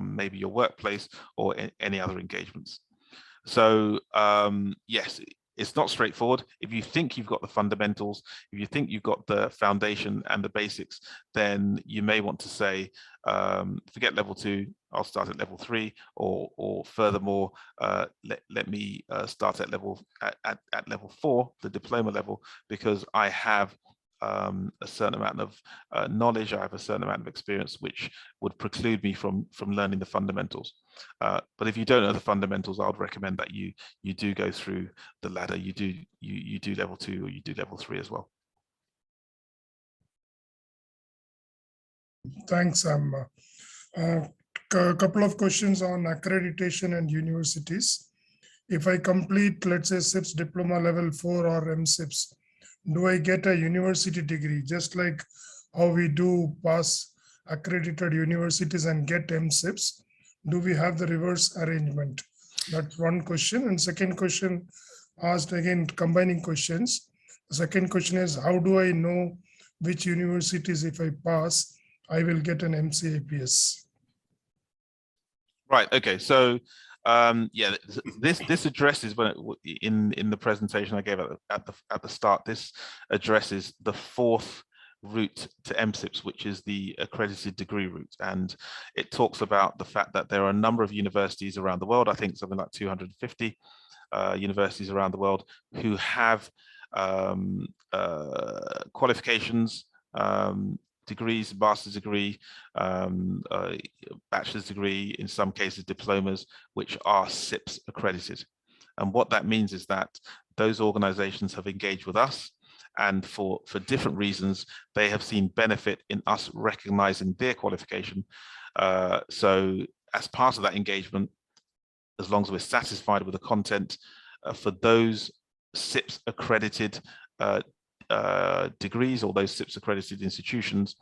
maybe your workplace or any other engagements. So yes, it's not straightforward. If you think you've got the fundamentals, if you think you've got the foundation and the basics, then you may want to say, forget level 2, I'll start at level 3, or furthermore, let me start at level 4, the diploma level, because I have a certain amount of knowledge, I have a certain amount of experience, which would preclude me from learning the fundamentals. But if you don't know the fundamentals, I would recommend that you do go through the ladder. You do level 2, or you do level 3 as well. Thanks, Sam. A couple of questions on accreditation and universities. If I complete, let's say, CIPS diploma level 4 or MCIPS, do I get a university degree, just like how we do pass accredited universities and get MCIPS? Do we have the reverse arrangement? That's one question. And second question, asked again, combining questions. The second question is, how do I know which universities, if I pass, I will get an MCIPS? Right. Okay. So yeah, this addresses, when in the presentation I gave at the start, this addresses the 4th route to MCIPS, which is the accredited degree route, and it talks about the fact that there are a number of universities around the world, I think something like 250 universities around the world, who have qualifications, degrees, master's degree, bachelor's degree, in some cases diplomas, which are CIPS accredited. And what that means is that those organizations have engaged with us, and for different reasons, they have seen benefit in us recognizing their qualification. So as part of that engagement, as long as we're satisfied with the content, for those CIPS accredited degrees, or those CIPS accredited institutions,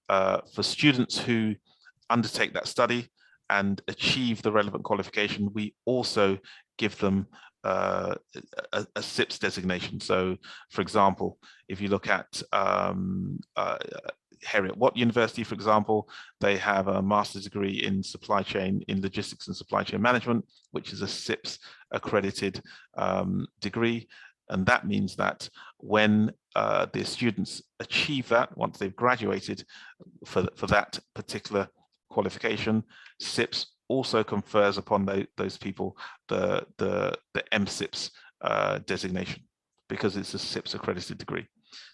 for students who undertake that study and achieve the relevant qualification, we also give them a CIPS designation. So, for example, if you look at Heriot-Watt University, for example, they have a master's degree in supply chain, in logistics and supply chain management, which is a CIPS accredited degree. And that means that when the students achieve that, once they've graduated for that particular qualification, CIPS also confers upon those people the MCIPS designation, because it's a CIPS accredited degree.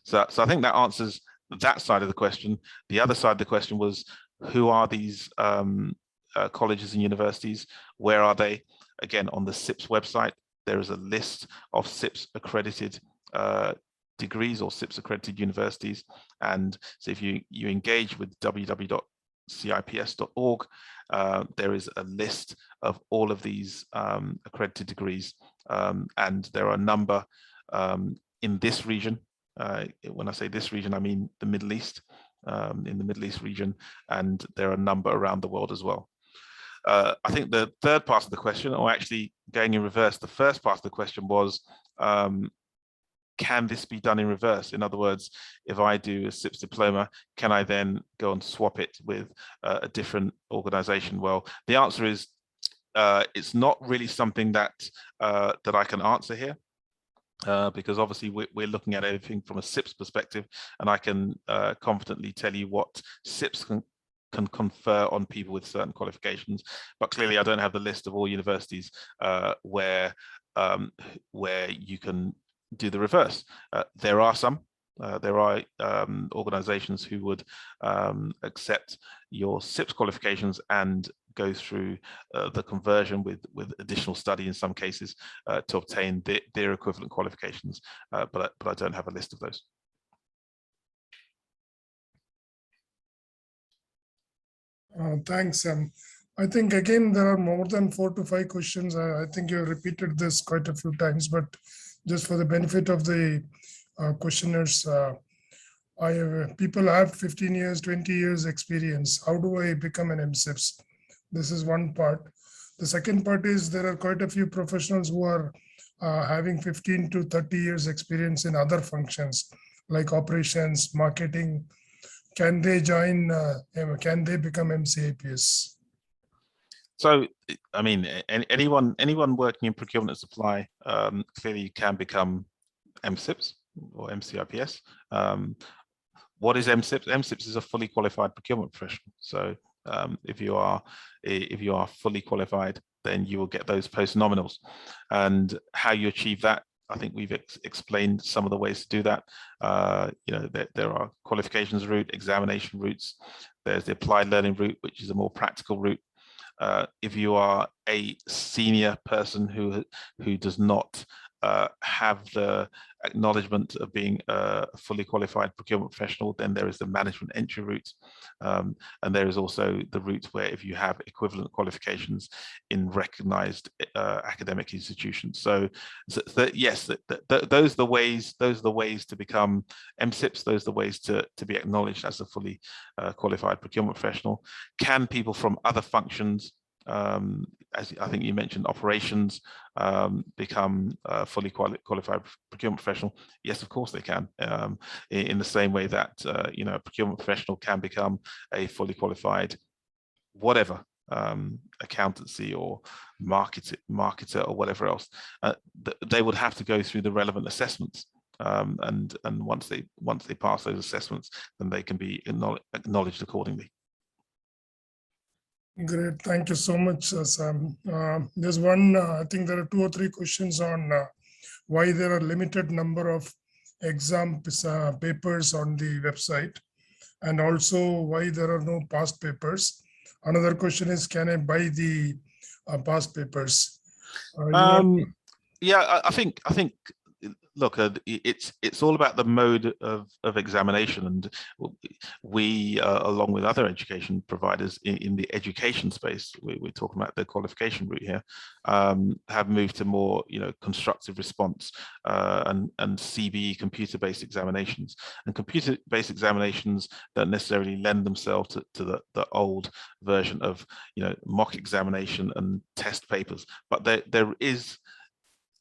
So I think that answers that side of the question. The other side of the question was, who are these colleges and universities? Where are they? Again, on the CIPS website, there is a list of CIPS accredited degrees or CIPS accredited universities. And so if you engage with www.cips.org, there is a list of all of these accredited degrees. And there are a number in this region. When I say this region, I mean the Middle East, in the Middle East region, and there are a number around the world as well. I think the third part of the question, or actually going in reverse, the first part of the question was, can this be done in reverse? In other words, if I do a CIPS diploma, can I then go and swap it with a different organization? Well, the answer is it's not really something that that I can answer here. Because obviously we're looking at everything from a CIPS perspective, and I can confidently tell you what CIPS can confer on people with certain qualifications, but clearly I don't have the list of all universities where you can do the reverse. There are some. There are organizations who would accept your CIPS qualifications and go through the conversion with additional study in some cases to obtain their equivalent qualifications, but I don't have a list of those. Thanks, Sam. I think again there are more than 4 to 5 questions. I think you repeated this quite a few times, but just for the benefit of the questioners, people have 15 years, 20 years experience. How do I become an MCIPS? This is one part. The second part is there are quite a few professionals who are having 15 to 30 years experience in other functions like operations, marketing. Can they join, can they become MCIPS? So, I mean, anyone working in procurement and supply clearly can become MCIPS or MCIPS. What is MCIPS? MCIPS is a fully qualified procurement professional. So if you are fully qualified, then you will get those post-nominals. And how you achieve that, I think we've explained some of the ways to do that. You know, there are qualifications route, examination routes. There's the applied learning route, which is a more practical route. If you are a senior person who does not have the acknowledgement of being a fully qualified procurement professional, then there is the management entry route. And there is also the route where if you have equivalent qualifications in recognized academic institutions. So yes, those are the ways to become MCIPS. Those are the ways to be acknowledged as a fully qualified procurement professional. Can people from other functions, as I think you mentioned, operations, become fully qualified procurement professional? Yes, of course they can. In the same way that you know, a procurement professional can become a fully qualified whatever, accountancy or marketer or whatever else. They would have to go through the relevant assessments, and once they pass those assessments, then they can be acknowledged accordingly. Great, thank you so much, Sam. There's one, I think there are 2 or 3 questions on why there are limited number of exam papers on the website, and also why there are no past papers. Another question is, can I buy the past papers? Yeah, I think look, it's all about the mode of examination, and we, along with other education providers in the education space, we're talking about the qualification route here, have moved to more, you know, constructive response and CBE, computer-based examinations. And computer-based examinations don't necessarily lend themselves to the old version of, you know, mock examination and test papers, but there is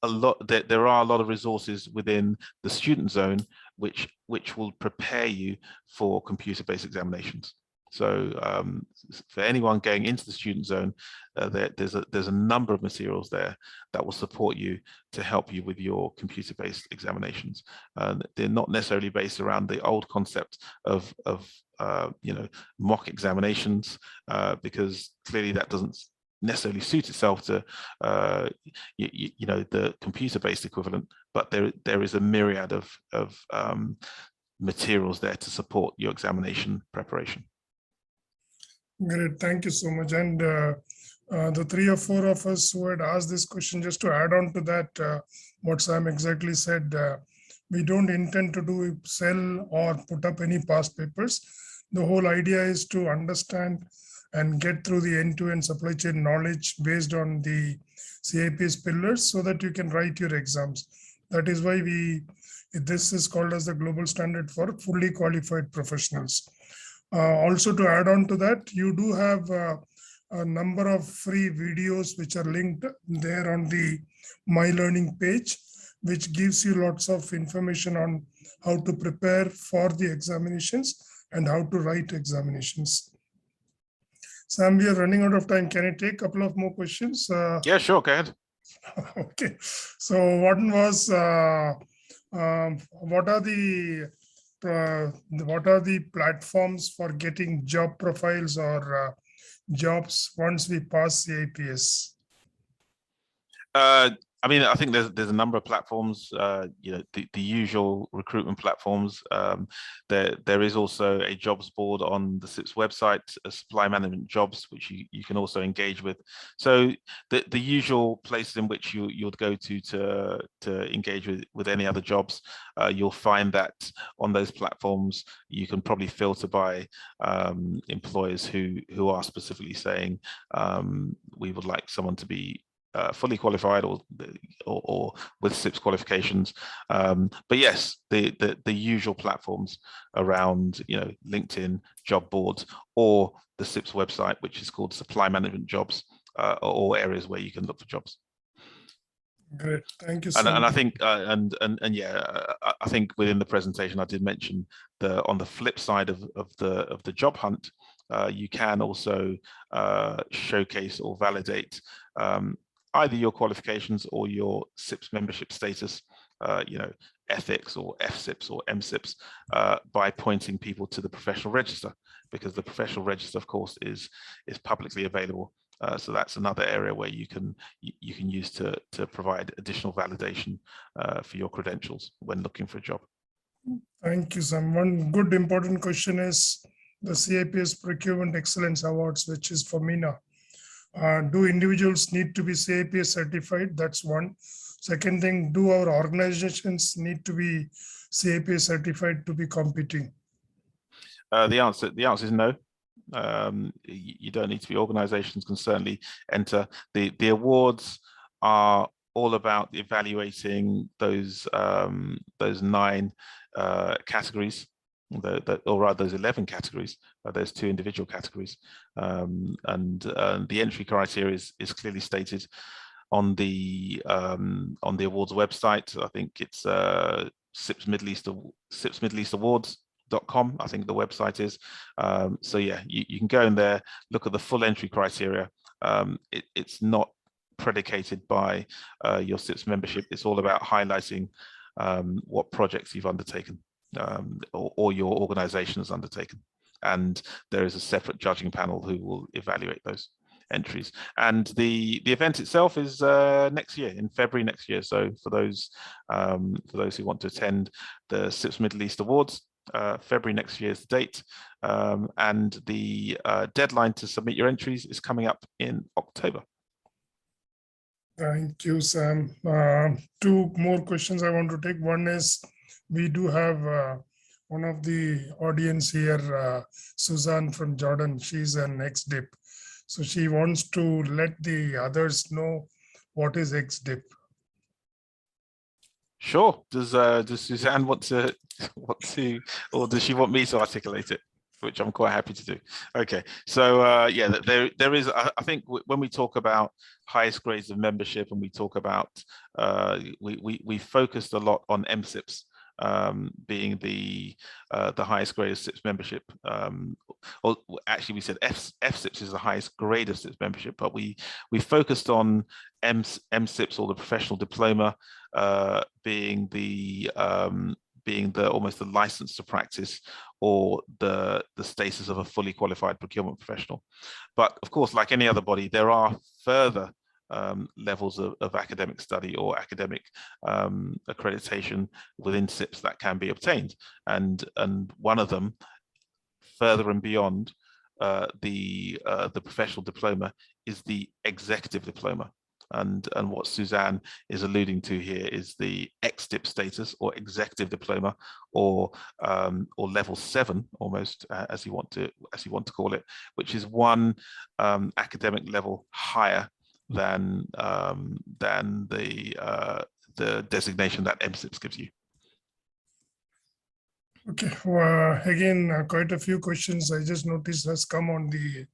there are a lot of resources within the student zone which will prepare you for computer-based examinations. So for anyone going into the student zone, there's a number of materials there that will support you to help you with your computer-based examinations. They're not necessarily based around the old concept of you know, mock examinations, because clearly that doesn't necessarily suit itself to you know, the computer-based equivalent, but there is a myriad of materials there to support your examination preparation. Great, thank you so much. And the 3 or 4 of us who had asked this question, just to add on to that, what Sam exactly said, we don't intend to sell or put up any past papers. The whole idea is to understand and get through the end-to-end supply chain knowledge based on the CIPS pillars so that you can write your exams. That is why this is called as the global standard for fully qualified professionals. Also, to add on to that, you do have a number of free videos which are linked there on the My Learning page, which gives you lots of information on how to prepare for the examinations and how to write examinations. Sam, we are running out of time. Can I take a couple of more questions? Yeah, sure, go ahead. Okay. So one was, what are the platforms for getting job profiles or jobs once we pass CIPS? I mean, I think there's a number of platforms, the usual recruitment platforms. There is also a jobs board on the CIPS website, supply management jobs, which you can also engage with. So the usual places in which you'd go to engage with any other jobs, you'll find that on those platforms you can probably filter by employers who are specifically saying we would like someone to be fully qualified or with CIPS qualifications, but yes, the usual platforms around LinkedIn, job boards, or the CIPS website, which is called Supply Management Jobs, are all areas where you can look for jobs. Great, thank you. And I think I think within the presentation I did mention on the flip side of the job hunt, you can also showcase or validate either your qualifications or your CIPS membership status, ethics or FCIPS or MCIPS, by pointing people to the professional register, because the professional register, of course, is publicly available. So that's another area where you can use to provide additional validation for your credentials when looking for a job. Thank you, Sam. One good important question is the CIPS Procurement Excellence Awards, which is for MENA. Do individuals need to be CIPS certified? That's one. Second thing, do our organizations need to be CIPS certified to be competing? The answer is no. You don't need to be. Organizations can certainly enter. The awards are all about evaluating those 9 categories, or rather those 11 categories. There's 2 individual categories, and the entry criteria is clearly stated on the awards website. I think it's CIPS Middle East Awards.com, I think the website is. So yeah, you can go in there, look at the full entry criteria. It's not predicated by your CIPS membership. It's all about highlighting what projects you've undertaken, or your organization has undertaken, and there is a separate judging panel who will evaluate those entries. And the event itself is next year, in February next year. So for those who want to attend the CIPS Middle East Awards, February next year is the date, and the deadline to submit your entries is coming up in October. Thank you, Sam. 2 more questions I want to take. One is, we do have one of the audience here, Suzanne from Jordan. She's an ex-DIP. So she wants to let the others know what is ex-DIP. Sure. Does Suzanne want to, or does she want me to articulate it? Which I'm quite happy to do. Okay, so yeah, there is. I think when we talk about highest grades of membership, and we talk about we focused a lot on MCIPS being the highest grade of CIPS membership. Or actually, we said FCIPS is the highest grade of CIPS membership, but we focused on MCIPS, or the professional diploma, being almost the license to practice, or the status of a fully qualified procurement professional. But of course, like any other body, there are further levels of academic study or academic accreditation within CIPS that can be obtained, and one of them, further and beyond the professional diploma is the executive diploma. And what Suzanne is alluding to here is the ex-dip status or executive diploma, or level 7 almost, as you want to call it, which is one academic level higher than the designation that MCIPS gives you. Okay, again, quite a few questions I just noticed has come on the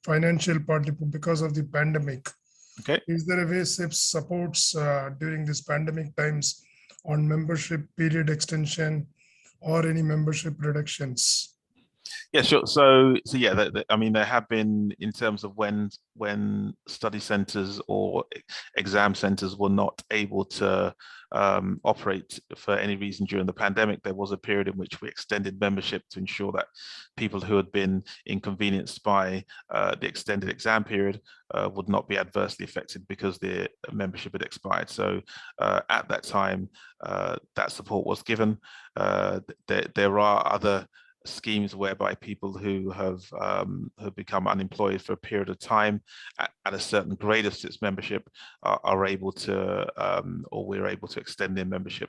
financial part because of the pandemic. Okay. Is there a way CIPS supports during this pandemic times on membership period extension or any membership reductions? Yeah, sure. So yeah, I mean, there have been, in terms of when study centers or exam centers were not able to operate for any reason during the pandemic, there was a period in which we extended membership to ensure that people who had been inconvenienced by the extended exam period would not be adversely affected because their membership had expired. So at that time, that support was given. There are other schemes whereby people who have become unemployed for a period of time at a certain grade of CIPS membership are able to, or we're able to extend their membership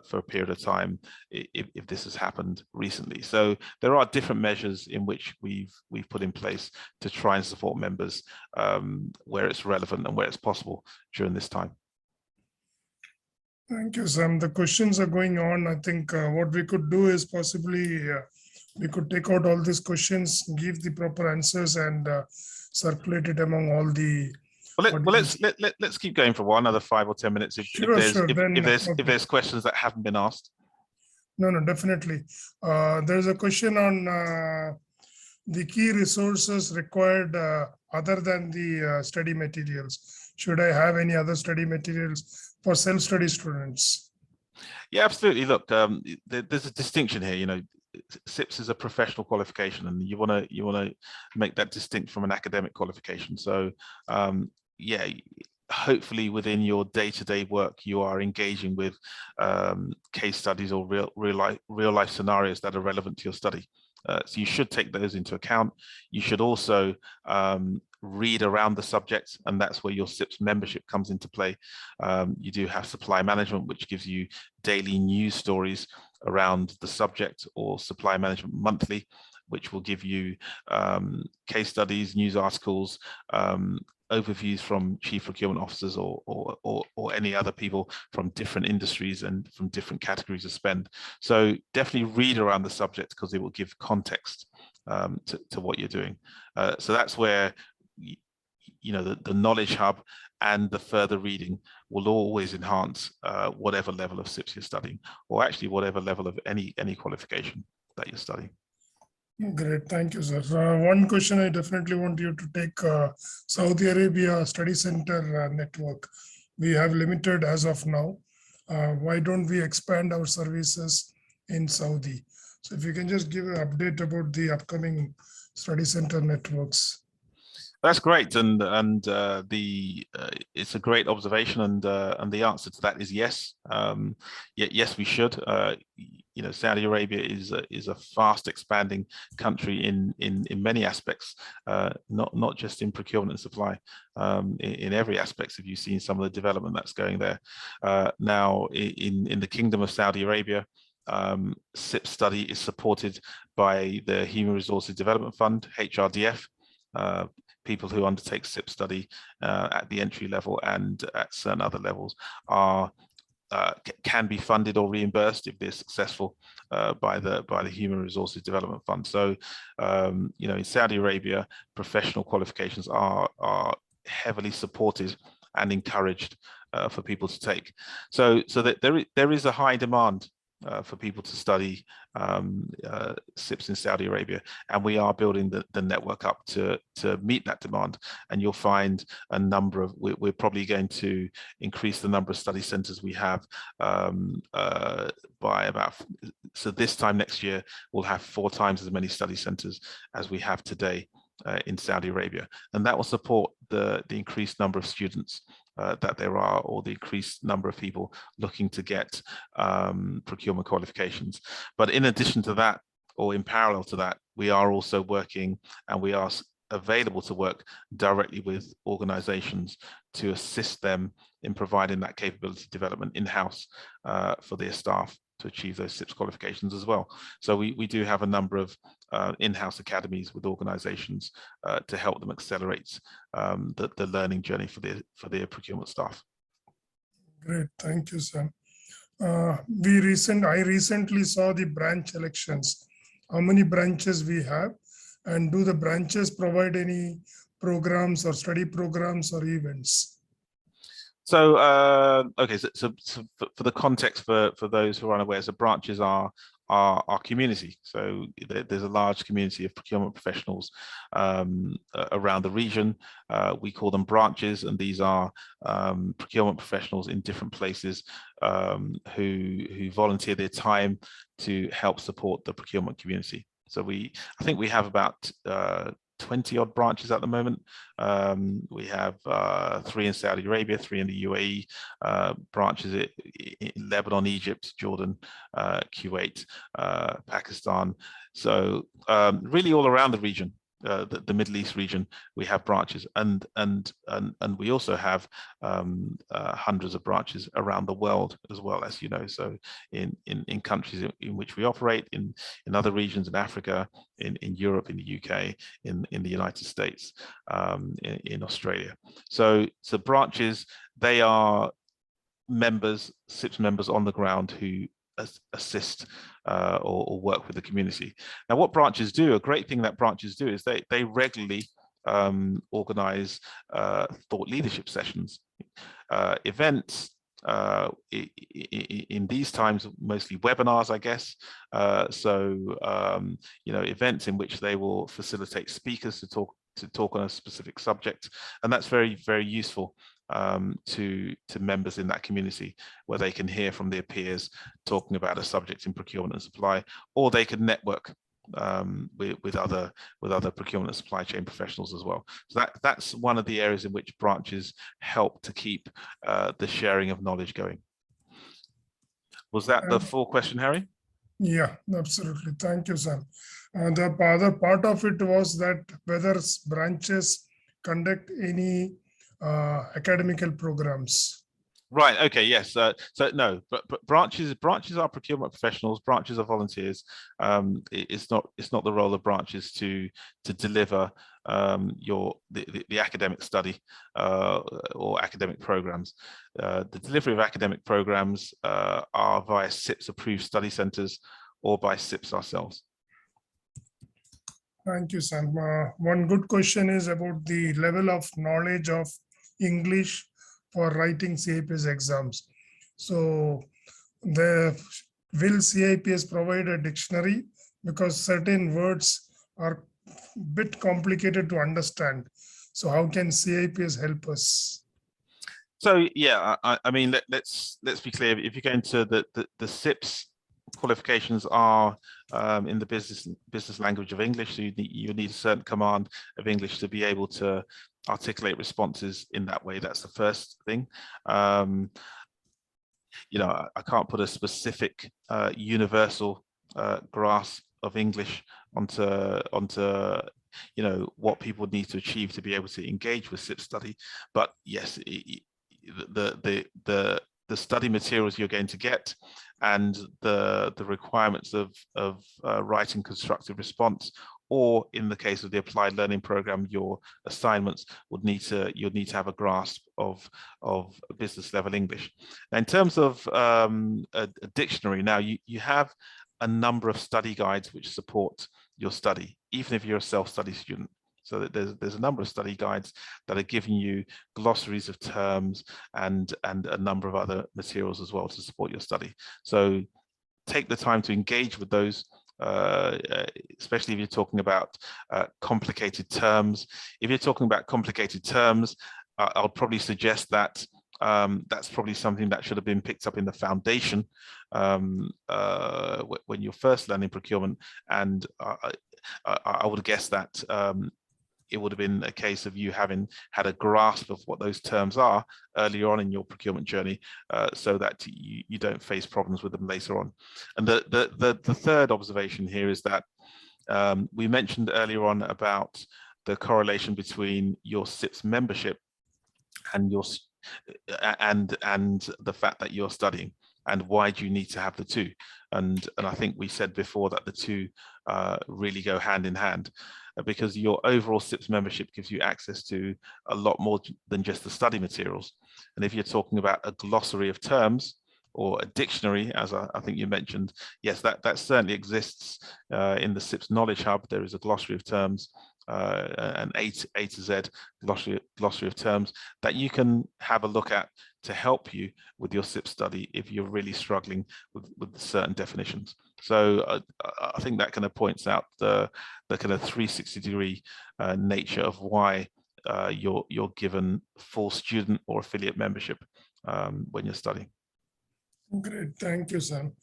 for a period of time if this has happened recently. So there are different measures in which we've put in place to try and support members where it's relevant and where it's possible during this time. Thank you, Sam. The questions are going on. I think what we could do is possibly we could take out all these questions, give the proper answers, and circulate it among all the. Well, let's keep going for another 5 or 10 minutes if there's questions that haven't been asked. No, definitely. There's a question on the key resources required other than the study materials. Should I have any other study materials for self-study students? Yeah, absolutely. Look, there's a distinction here. You know, CIPS is a professional qualification, and you want to make that distinct from an academic qualification. So, yeah, hopefully within your day-to-day work, you are engaging with case studies or real life scenarios that are relevant to your study. So you should take those into account. You should also read around the subject, and that's where your CIPS membership comes into play. You do have supply management, which gives you daily news stories around the subject, or supply management monthly, which will give you case studies, news articles, overviews from chief procurement officers or any other people from different industries and from different categories of spend. So definitely read around the subject, because it will give context to what you're doing. So that's where, you know, the knowledge hub and the further reading will always enhance whatever level of CIPS you're studying, or actually whatever level of any qualification that you're studying. Great, thank you, sir. One question I definitely want you to take: Saudi Arabia Study Center network. We have limited as of now. Why don't we expand our services in Saudi? So if you can just give an update about the upcoming study center networks. That's great, and it's a great observation, and the answer to that is yes. Yes, we should. You know, Saudi Arabia is a fast expanding country in many aspects, not just in procurement and supply, in every aspect. If you've seen some of the development that's going there now in the Kingdom of Saudi Arabia, CIPS study is supported by the Human Resources Development Fund, HRDF. People who undertake CIPS study at the entry level and at certain other levels can be funded or reimbursed if they're successful by the Human Resources Development Fund. So, you know, in Saudi Arabia, professional qualifications are heavily supported and encouraged for people to take. So that there is a high demand for people to study CIPS in Saudi Arabia, and we are building the network up to meet that demand. And you'll find a number of, we're probably going to increase the number of study centers we have by about, so this time next year we'll have 4 times as many study centers as we have today in Saudi Arabia, and that will support the increased number of students that there are, or the increased number of people looking to get procurement qualifications. But in addition to that, or in parallel to that, we are also working, and we are available to work directly with organizations to assist them in providing that capability development in-house for their staff to achieve those CIPS qualifications as well. So we do have a number of in-house academies with organizations to help them accelerate the learning journey for their procurement staff. Great, thank you, Sam. I recently saw the branch elections. How many branches we have, and do the branches provide any programs or study programs or events? So, okay, so for the context for those who are unaware, so branches are our community. So there's a large community of procurement professionals around the region. We call them branches, and these are procurement professionals in different places who volunteer their time to help support the procurement community. So I think we have about 20 odd branches at the moment. We have 3 in Saudi Arabia, 3 in the UAE, branches in Lebanon, Egypt, Jordan, Kuwait, Pakistan. So really all around the region, the Middle East region, we have branches, and we also have hundreds of branches around the world as well, as you know. So in countries in which we operate, in other regions in Africa, in Europe, in the UK, in the United States, in Australia. So branches, they are members, CIPS members on the ground who assist or work with the community. Now, what branches do, a great thing that branches do, is they regularly organize thought leadership sessions, events, in these times, mostly webinars, I guess. You know, events in which they will facilitate speakers to talk on a specific subject, and that's very, very useful to members in that community, where they can hear from their peers talking about a subject in procurement and supply, or they can network with other procurement and supply chain professionals as well. So that's one of the areas in which branches help to keep the sharing of knowledge going. Was that the full question, Harry? Yeah, absolutely. Thank you, Sam. The other part of it was that whether branches conduct any academical programs. Right. Okay. Yes. So no, but branches are procurement professionals. Branches are volunteers. It's not the role of branches to deliver the academic study or academic programs. The delivery of academic programs are via CIPS approved study centres or by CIPS ourselves. Thank you, Sam. One good question is about the level of knowledge of English for writing CIPS exams. So will CIPS provide a dictionary, because certain words are a bit complicated to understand? So how can CIPS help us? So yeah, I mean, let's be clear. If you go into the CIPS qualifications are in the business language of English, so you need a certain command of English to be able to articulate responses in that way. That's the first thing. You know, I can't put a specific universal grasp of English onto you know what people need to achieve to be able to engage with CIPS study. But yes, the study materials you're going to get and the requirements of writing constructive response, or in the case of the applied learning program, your assignments you'll need to have a grasp of business level English. Now, in terms of a dictionary, now you have a number of study guides which support your study, even if you're a self-study student. So that there's a number of study guides that are giving you glossaries of terms and a number of other materials as well to support your study. So take the time to engage with those, especially if you're talking about complicated terms. If you're talking about complicated terms, I'll probably suggest that that's probably something that should have been picked up in the foundation when you're first learning procurement. And I would guess that it would have been a case of you having had a grasp of what those terms are earlier on in your procurement journey, so that you don't face problems with them later on. And the third observation here is that We mentioned earlier on about the correlation between your CIPS membership and your and the fact that you're studying, and why do you need to have the two. And I think we said before that the two really go hand in hand, because your overall CIPS membership gives you access to a lot more than just the study materials. And if you're talking about a glossary of terms or a dictionary, as I think you mentioned, yes, that certainly exists in the CIPS Knowledge Hub. There is a glossary of terms, an A to Z glossary of terms that you can have a look at to help you with your CIPS study if you're really struggling with certain definitions. So I think that kind of points out the kind of 360-degree nature of why you're given full student or affiliate membership when you're studying. Great, thank you, Sam.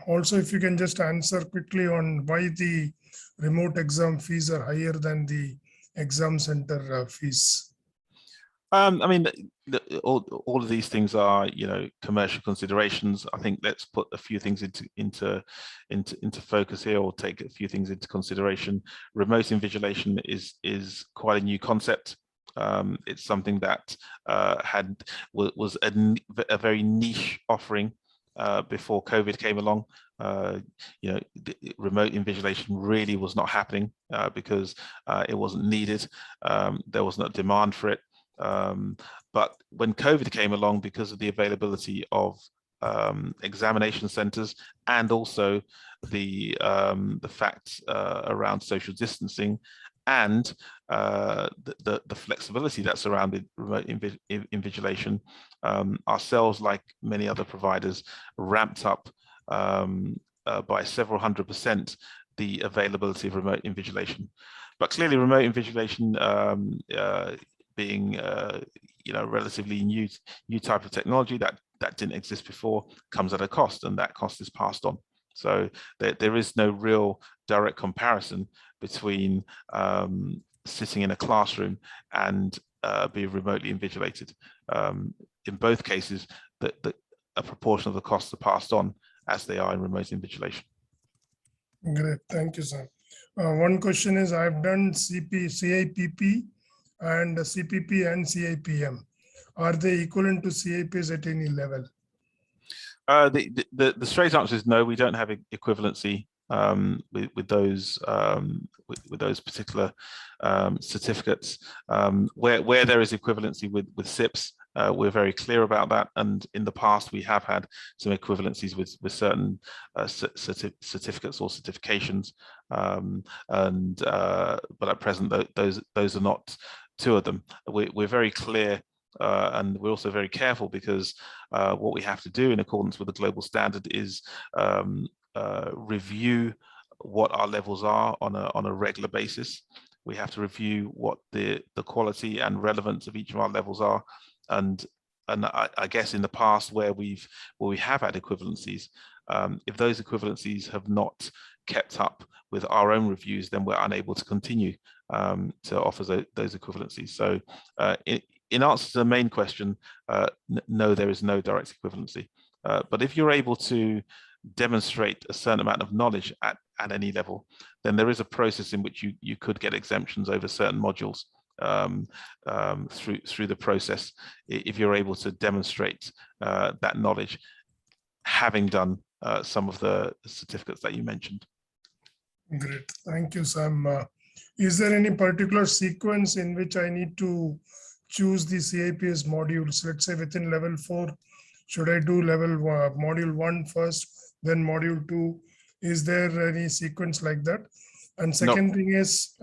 Also, if you can just answer quickly on why the remote exam fees are higher than the exam center fees. I mean, all of these things are, commercial considerations. I think let's put a few things into focus here, or take a few things into consideration. Remote invigilation is quite a new concept. It's something that was a very niche offering before COVID came along. Remote invigilation really was not happening because it wasn't needed. There was no demand for it. But when COVID came along, because of the availability of examination centers, and also the facts around social distancing, and the flexibility that surrounded remote invigilation, ourselves, like many other providers, ramped up by several 100% the availability of remote invigilation. But clearly, remote invigilation, being relatively new type of technology that didn't exist before, comes at a cost, and that cost is passed on. So there is no real direct comparison between sitting in a classroom and being remotely invigilated. In both cases, a proportion of the costs are passed on, as they are in remote invigilation. Great, thank you, sir. One question is, I've done CIPP and CPP and CIPM. Are they equivalent to CIPs at any level? The straight answer is no. We don't have equivalency with those particular certificates. Where there is equivalency with CIPS, we're very clear about that, and in the past we have had some equivalencies with certain certificates or certifications, but at present those are not two of them. We're very clear. And we're also very careful, because what we have to do in accordance with the global standard is review what our levels are on a regular basis. We have to review what the quality and relevance of each of our levels are, and I guess in the past where we have had equivalencies, if those equivalencies have not kept up with our own reviews, then we're unable to continue to offer those equivalencies. So in answer to the main question, no, there is no direct equivalency. But if you're able to demonstrate a certain amount of knowledge at any level, then there is a process in which you could get exemptions over certain modules through the process, if you're able to demonstrate that knowledge, having done some of the certificates that you mentioned. Great, thank you, Sam. Is there any particular sequence in which I need to choose the CIPS modules? Let's say within level 4, should I do module 1 first, then module 2? Is there any sequence like that? And second thing is,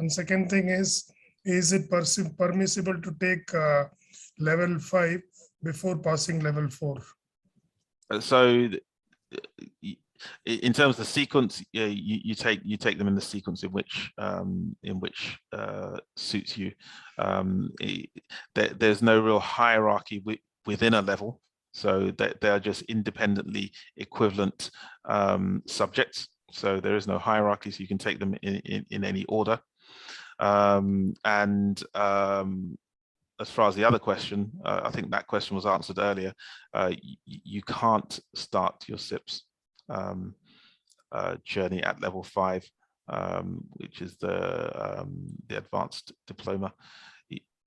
it permissible to take level 5 before passing level 4? So in terms of the sequence, you take them in the sequence in which suits you. There's no real hierarchy within a level, so they are just independently equivalent subjects. So there is no hierarchy, so you can take them in any order. As far as the other question, I think that question was answered earlier. You can't start your CIPS journey at level 5 which is the advanced diploma.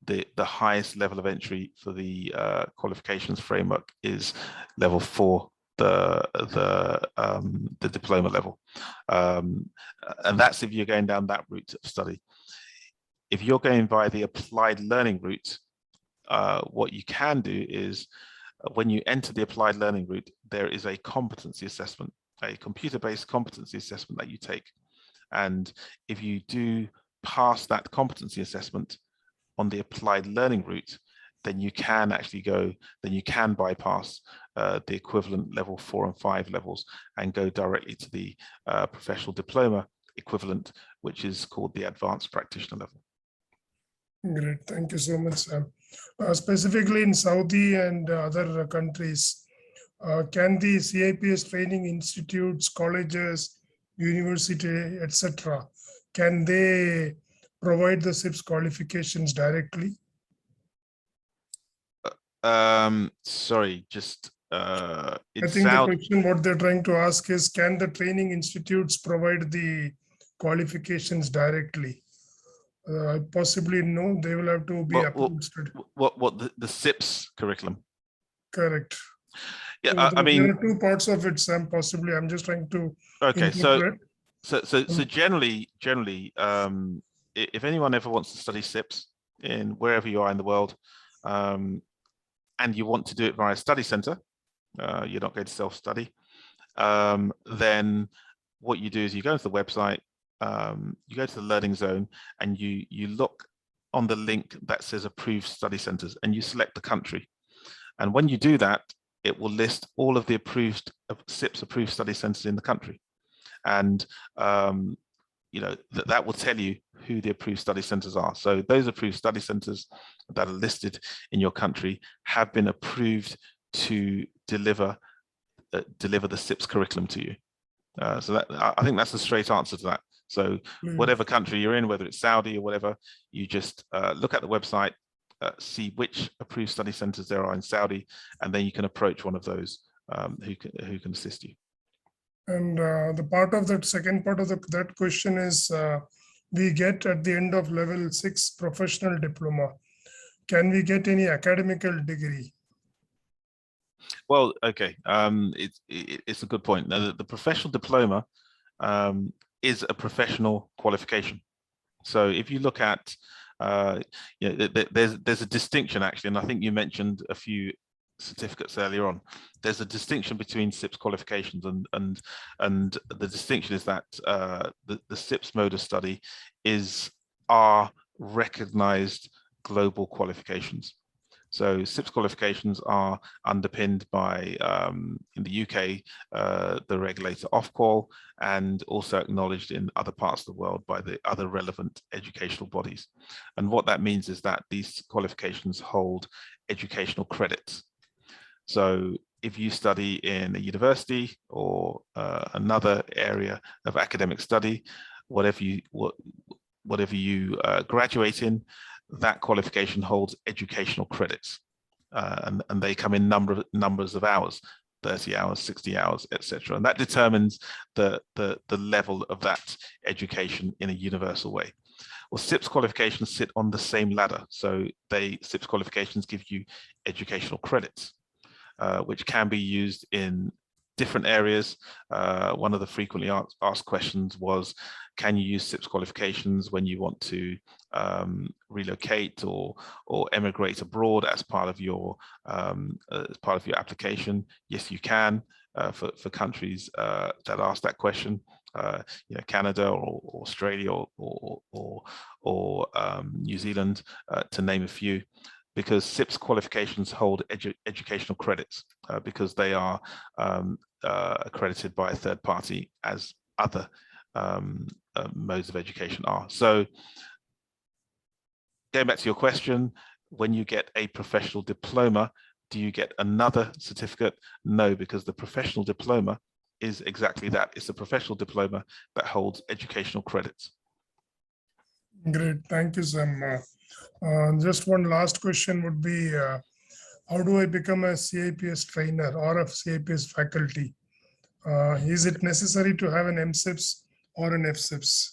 The highest level of entry for the qualifications framework is level 4, the diploma level, and that's if you're going down that route of study. If you're going by the applied learning route, what you can do is, when you enter the applied learning route, there is a competency assessment, a computer-based competency assessment that you take. And if you do pass that competency assessment on the applied learning route, then you can actually bypass the equivalent level 4 and 5 levels and go directly to the professional diploma equivalent, which is called the advanced practitioner level. Great, thank you so much, Sam. Specifically in Saudi and other countries, can the CIPS training institutes, colleges, university, etc., can they provide the CIPS qualifications directly? Sorry, just I think the question what they're trying to ask is, can the training institutes provide the qualifications directly? Possibly no, they will have to be approved. What the CIPS curriculum? Correct. Yeah, so there are 2 parts of it, Sam. Possibly, I'm just trying to. Okay, so generally, if anyone ever wants to study CIPS in wherever you are in the world, and you want to do it via a study center, you're not going to self-study, then what you do is you go to the website, you go to the learning zone, and you look on the link that says approved study centers, and you select the country. And when you do that, it will list all of the approved CIPS approved study centers in the country. And you know, that will tell you who the approved study centers are. So those approved study centers that are listed in your country have been approved to deliver the CIPS curriculum to you. So that, I think that's the straight answer to that. So whatever country you're in, whether it's Saudi or whatever, you just look at the website, see which approved study centers there are in Saudi, and then you can approach one of those who can assist you. And the part of that second part of that question is, we get at the end of level 6 professional diploma, can we get any academical degree? Well, okay, it's a good point. Now, the professional diploma is a professional qualification. So if you look at, you know, there's a distinction actually, and I think you mentioned a few certificates earlier on. There's a distinction between CIPS qualifications, and the distinction is that the CIPS mode of study are recognized global qualifications. So CIPS qualifications are underpinned by, in the UK, the regulator Ofqual, and also acknowledged in other parts of the world by the other relevant educational bodies. And what that means is that these qualifications hold educational credits. So if you study in a university or another area of academic study, whatever you graduate in, that qualification holds educational credits, and they come in numbers of hours, 30 hours, 60 hours, etc. And that determines the level of that education in a universal way. Well, CIPS qualifications sit on the same ladder. So CIPS qualifications give you educational credits, which can be used in different areas. One of the frequently asked questions was, can you use CIPS qualifications when you want to relocate or emigrate abroad as part of your application? Yes, you can. For countries that ask that question, you know, Canada or Australia or New Zealand, to name a few, because CIPS qualifications hold educational credits because they are accredited by a third party, as other modes of education are. So going back to your question, when you get a professional diploma, do you get another certificate? No, because the professional diploma is exactly that. It's a professional diploma that holds educational credits. Great, thank you, Sam. Just one last question would be, how do I become a CIPS trainer or a CIPS faculty? Is it necessary to have an MCIPS or an FCIPS?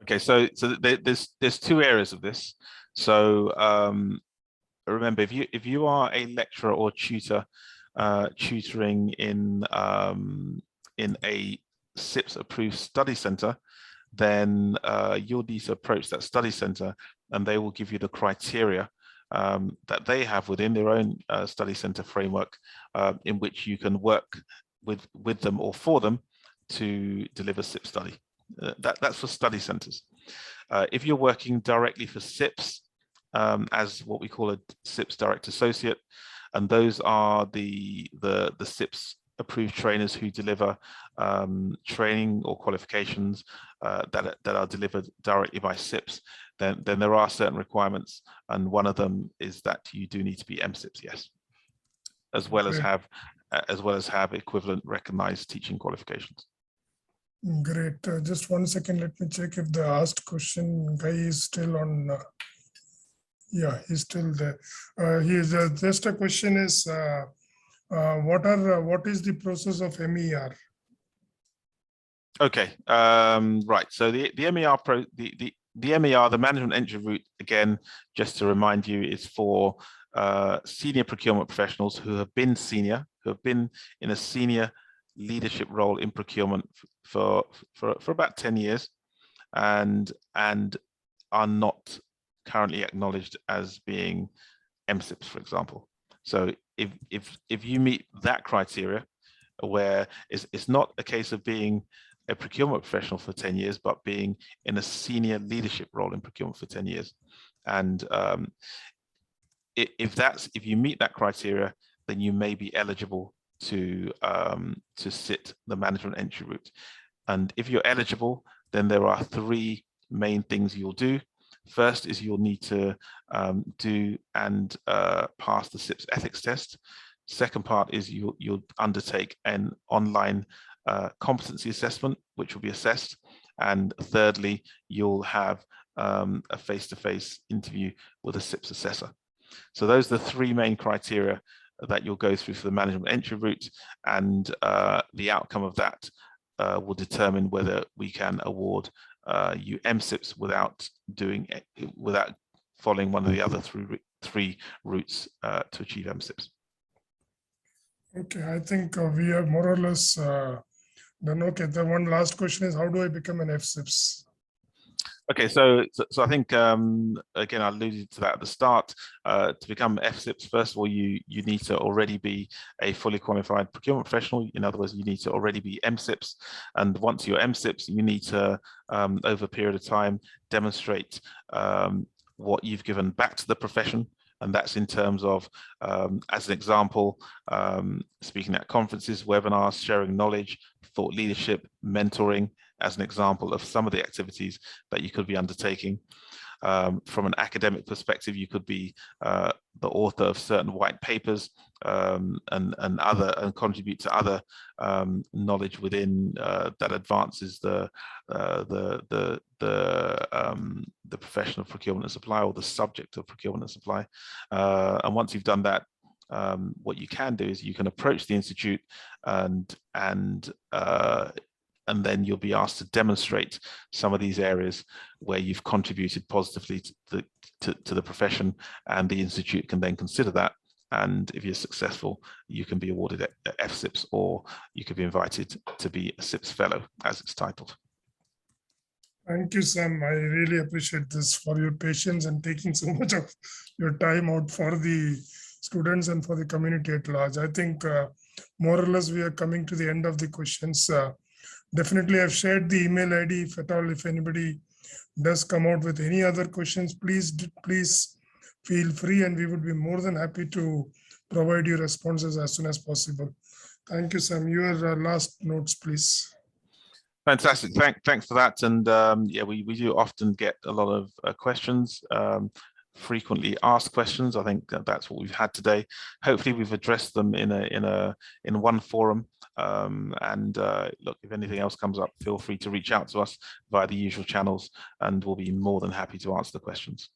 Okay, so there's two areas of this. So remember, if you are a lecturer or tutor tutoring in a CIPS approved study center, then you'll need to approach that study center, and they will give you the criteria that they have within their own study center framework, in which you can work with them or for them to deliver CIPS study. That's for study centers. If you're working directly for CIPS, as what we call a CIPS direct associate, and those are the CIPS approved trainers who deliver training or qualifications that are delivered directly by CIPS, then there are certain requirements, and one of them is that you do need to be MCIPS, yes, as well as have equivalent recognized teaching qualifications. Great. Just 1 second. Let me check if the asked question guy is still on. Yeah, he's still there. Just a question is, what is the process of MER? Okay, right. So the MER the MER, the management entry route, again, just to remind you, is for senior procurement professionals who have been in a senior leadership role in procurement for about 10 years and are not currently acknowledged as being MCIPS, for example. So if you meet that criteria, where it's not a case of being a procurement professional for 10 years, but being in a senior leadership role in procurement for 10 years. And if you meet that criteria, then you may be eligible to sit the management entry route. And if you're eligible, then there are three main things you'll do. First is you'll need to do and pass the CIPS ethics test. Second part is you'll undertake an online competency assessment, which will be assessed. And thirdly, you'll have a face-to-face interview with a CIPS assessor. So those are the three main criteria that you'll go through for the management entry route, and the outcome of that will determine whether we can award you MCIPS without following one of the other three routes to achieve MCIPS. Okay, I think we have more or less done. Okay, the one last question is, how do I become an FCIPS? Okay, so I think again, I alluded to that at the start. To become FCIPS, first of all, you need to already be a fully qualified procurement professional. In other words, you need to already be MCIPS, and once you're MCIPS, you need to over a period of time demonstrate what you've given back to the profession. And that's in terms of, as an example, speaking at conferences, webinars, sharing knowledge, thought leadership, mentoring, as an example of some of the activities that you could be undertaking. From an academic perspective, you could be the author of certain white papers and contribute to other knowledge within that advances the profession of procurement and supply, or the subject of procurement and supply. And once you've done that, what you can do is you can approach the institute and then you'll be asked to demonstrate some of these areas where you've contributed positively to the profession, and the institute can then consider that. And if you're successful, you can be awarded FCIPS, or you could be invited to be a CIPS fellow, as it's titled. Thank you, Sam. I really appreciate this, for your patience and taking so much of your time out for the students and for the community at large. I think more or less we are coming to the end of the questions. Definitely, I've shared the email ID. If at all, if anybody does come out with any other questions, please feel free, and we would be more than happy to provide you responses as soon as possible. Thank you, Sam. Your last notes, please. Fantastic. Thanks for that. And yeah, we do often get a lot of questions. Frequently asked questions. I think that's what we've had today. Hopefully we've addressed them in one forum. Look, if anything else comes up, feel free to reach out to us via the usual channels, and we'll be more than happy to answer the questions.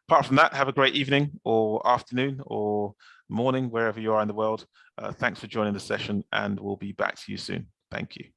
Apart from that, have a great evening or afternoon or morning, wherever you are in the world. Thanks for joining the session, and we'll be back to you soon. Thank you.